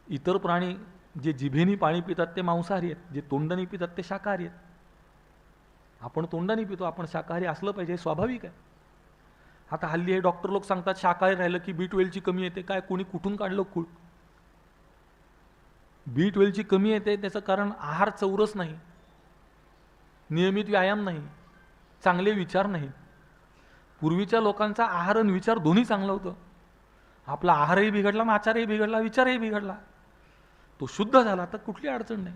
इतर प्राणी जे जिभेनी पाणी पितात ते मांसाहारी आहेत, जे तोंडाने पितात ते शाकाहारी आहेत. आपण तोंडाने पितो, आपण शाकाहारी असलं पाहिजे, हे स्वाभाविक आहे. आता हल्ली हे डॉक्टर लोक सांगतात शाकाहारी राहिलं की B12ची कमी येते. काय, कोणी कुठून काढलं कूळ? B12ची कमी येते त्याचं कारण आहार चौरस नाही, नियमित व्यायाम नाही, चांगले विचार नाही. पूर्वीच्या लोकांचा आहार आणि विचार दोन्ही चांगलं होतं. आपला आहारही बिघडला, आचारही बिघडला, विचारही बिघडला, तो शुद्ध झाला तर कुठली अडचण नाही.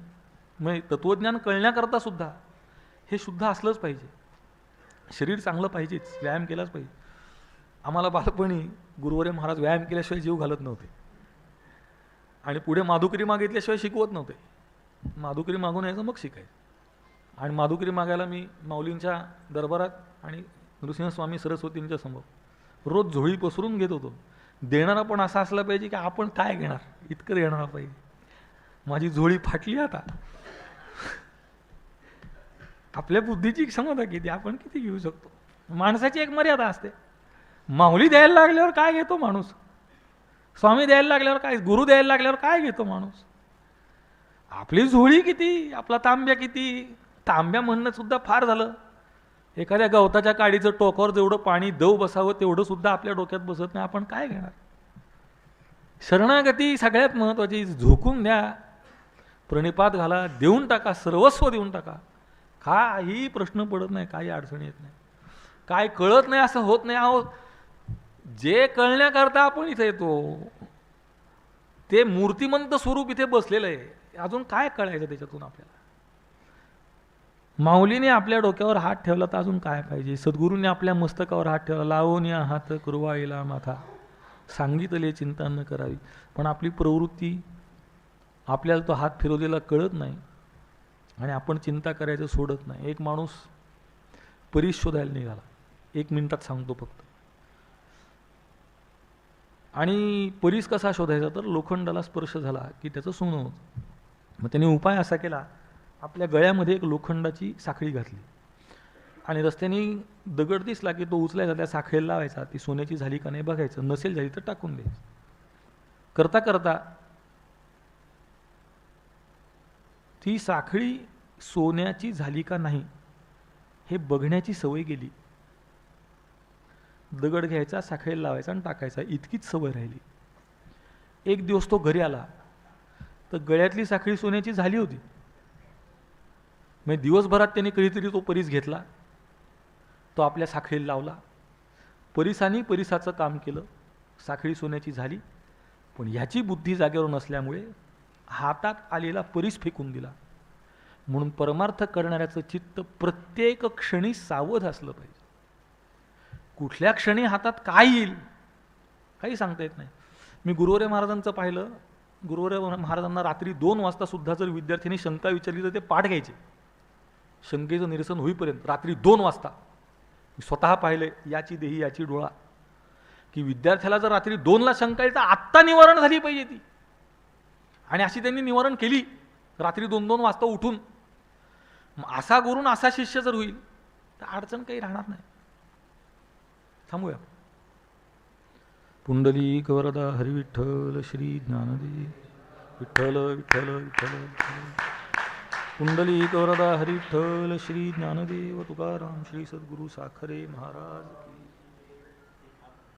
मग तत्वज्ञान कळण्याकरता सुद्धा हे शुद्ध असलंच पाहिजे. शरीर चांगलं पाहिजेच, व्यायाम केलाच पाहिजे. आम्हाला बालपणी गुरुवर्य महाराज व्यायाम केल्याशिवाय जीव घालत नव्हते आणि पुढे माधुकरी मागितल्याशिवाय शिकवत नव्हते. माधुकरी मागून यायचं मग शिकायचं. आणि माधुकरी मागायला मी माऊलींच्या दरबारात आणि नृसिंहस्वामी सरस्वतींच्या समोर रोज झोळी पसरून घेत होतो. देणारा पण असा असला पाहिजे की आपण काय घेणार इतकं देणारा पाहिजे. माझी झोळी फाटली आता. आपल्या बुद्धीची क्षमता किती, आपण किती घेऊ शकतो. माणसाची एक मर्यादा असते. माऊली द्यायला लागल्यावर काय घेतो माणूस, स्वामी द्यायला लागल्यावर काय, गुरु द्यायला लागल्यावर काय घेतो माणूस. आपली झोळी किती, आपला तांब्या किती. तांब्या म्हणणं सुद्धा फार झालं. एखाद्या गवताच्या काडीचं टोकावर जेवढं पाणी दव बसावं तेवढं सुद्धा आपल्या डोक्यात बसत नाही. आपण काय घेणार. शरणागती सगळ्यात महत्त्वाची. झोकून द्या, प्रणिपात घाला, देऊन टाका, सर्वस्व देऊन टाका. काही प्रश्न पडत नाही, काही अडचण येत नाही. काय कळत नाही असं होत नाही. अहो, जे कळण्याकरता आपण इथे येतो ते मूर्तिमंत स्वरूप इथे बसलेलं आहे. अजून काय कळायचं त्याच्यातून आपल्याला. माऊलीने आपल्या डोक्यावर हात ठेवला तर अजून काय पाहिजे. सद्गुरूंनी आपल्या मस्तकावर हात ठेवला, लावून या हात कुरवाईला माथा, सांगितले चिंता न करावी. पण आपली प्रवृत्ती, आपल्याला तो हात फिरवलेला कळत नाही आणि आपण चिंता करायचं सोडत नाही. एक माणूस परीस शोधायला निघाला, 1 मिनिटात सांगतो फक्त. आणि परीस कसा शोधायचा, तर लोखंडाला स्पर्श झाला की त्याचं सोनं होतं. मग त्याने उपाय असा केला, आपल्या गळ्यामध्ये एक लोखंडाची साखळी घातली आणि रस्त्याने दगड दिसला की तो उचलायचा, त्या साखळीला लावायचा, ती सोन्याची झाली का नाही बघायचं, नसेल झाली तर टाकून द्यायचं. करता करता ती साखळी सोन्याची झाली का नाही हे बघण्याची सवय गेली. दगड घ्यायचा, साखळीला लावायचा आणि टाकायचा, इतकीच सवय राहिली. एक दिवस तो घरी आला तर गळ्यातली साखळी सोन्याची झाली होती. मग दिवसभरात त्याने कधीतरी तो परीस घेतला, तो आपल्या साखळीला लावला. परीसाने परीसाचं काम केलं, साखळी सोन्याची झाली. पण ह्याची बुद्धी जागेवर नसल्यामुळे हातात आलेला परीस फेकून दिला. म्हणून परमार्थ करणाऱ्याचं चित्त प्रत्येक क्षणी सावध असलं पाहिजे. कुठल्या क्षणी हातात काय येईल काही सांगता येत नाही. मी गुरुवर्य महाराजांचं पाहिलं. गुरुवर्य महाराजांना रात्री 2 वाजता सुद्धा जर विद्यार्थ्यांनी शंका विचारली तर ते पाठ घ्यायचे, शंकेचं निरसन होईपर्यंत. रात्री 2 वाजता मी स्वतः पाहिले, याची देही याची डोळा, की विद्यार्थ्याला जर रात्री 2ला शंका येईल तर आत्ता निवारण झाली पाहिजे ती. आणि अशी त्यांनी निवारण केली रात्री 2-2 वाजता उठून. असा गुरून असा शिष्य जर होईल तर अडचण काही राहणार नाही. थांबूया. पुंडलिक वरदा हरी विठ्ठल श्री ज्ञानदेव विठ्ठल विठ्ठल विठ्ठल. पुंडलिक वरदा हरी विठ्ठल श्री ज्ञानदेव तुकाराम श्री सद्गुरु साखरे महाराज.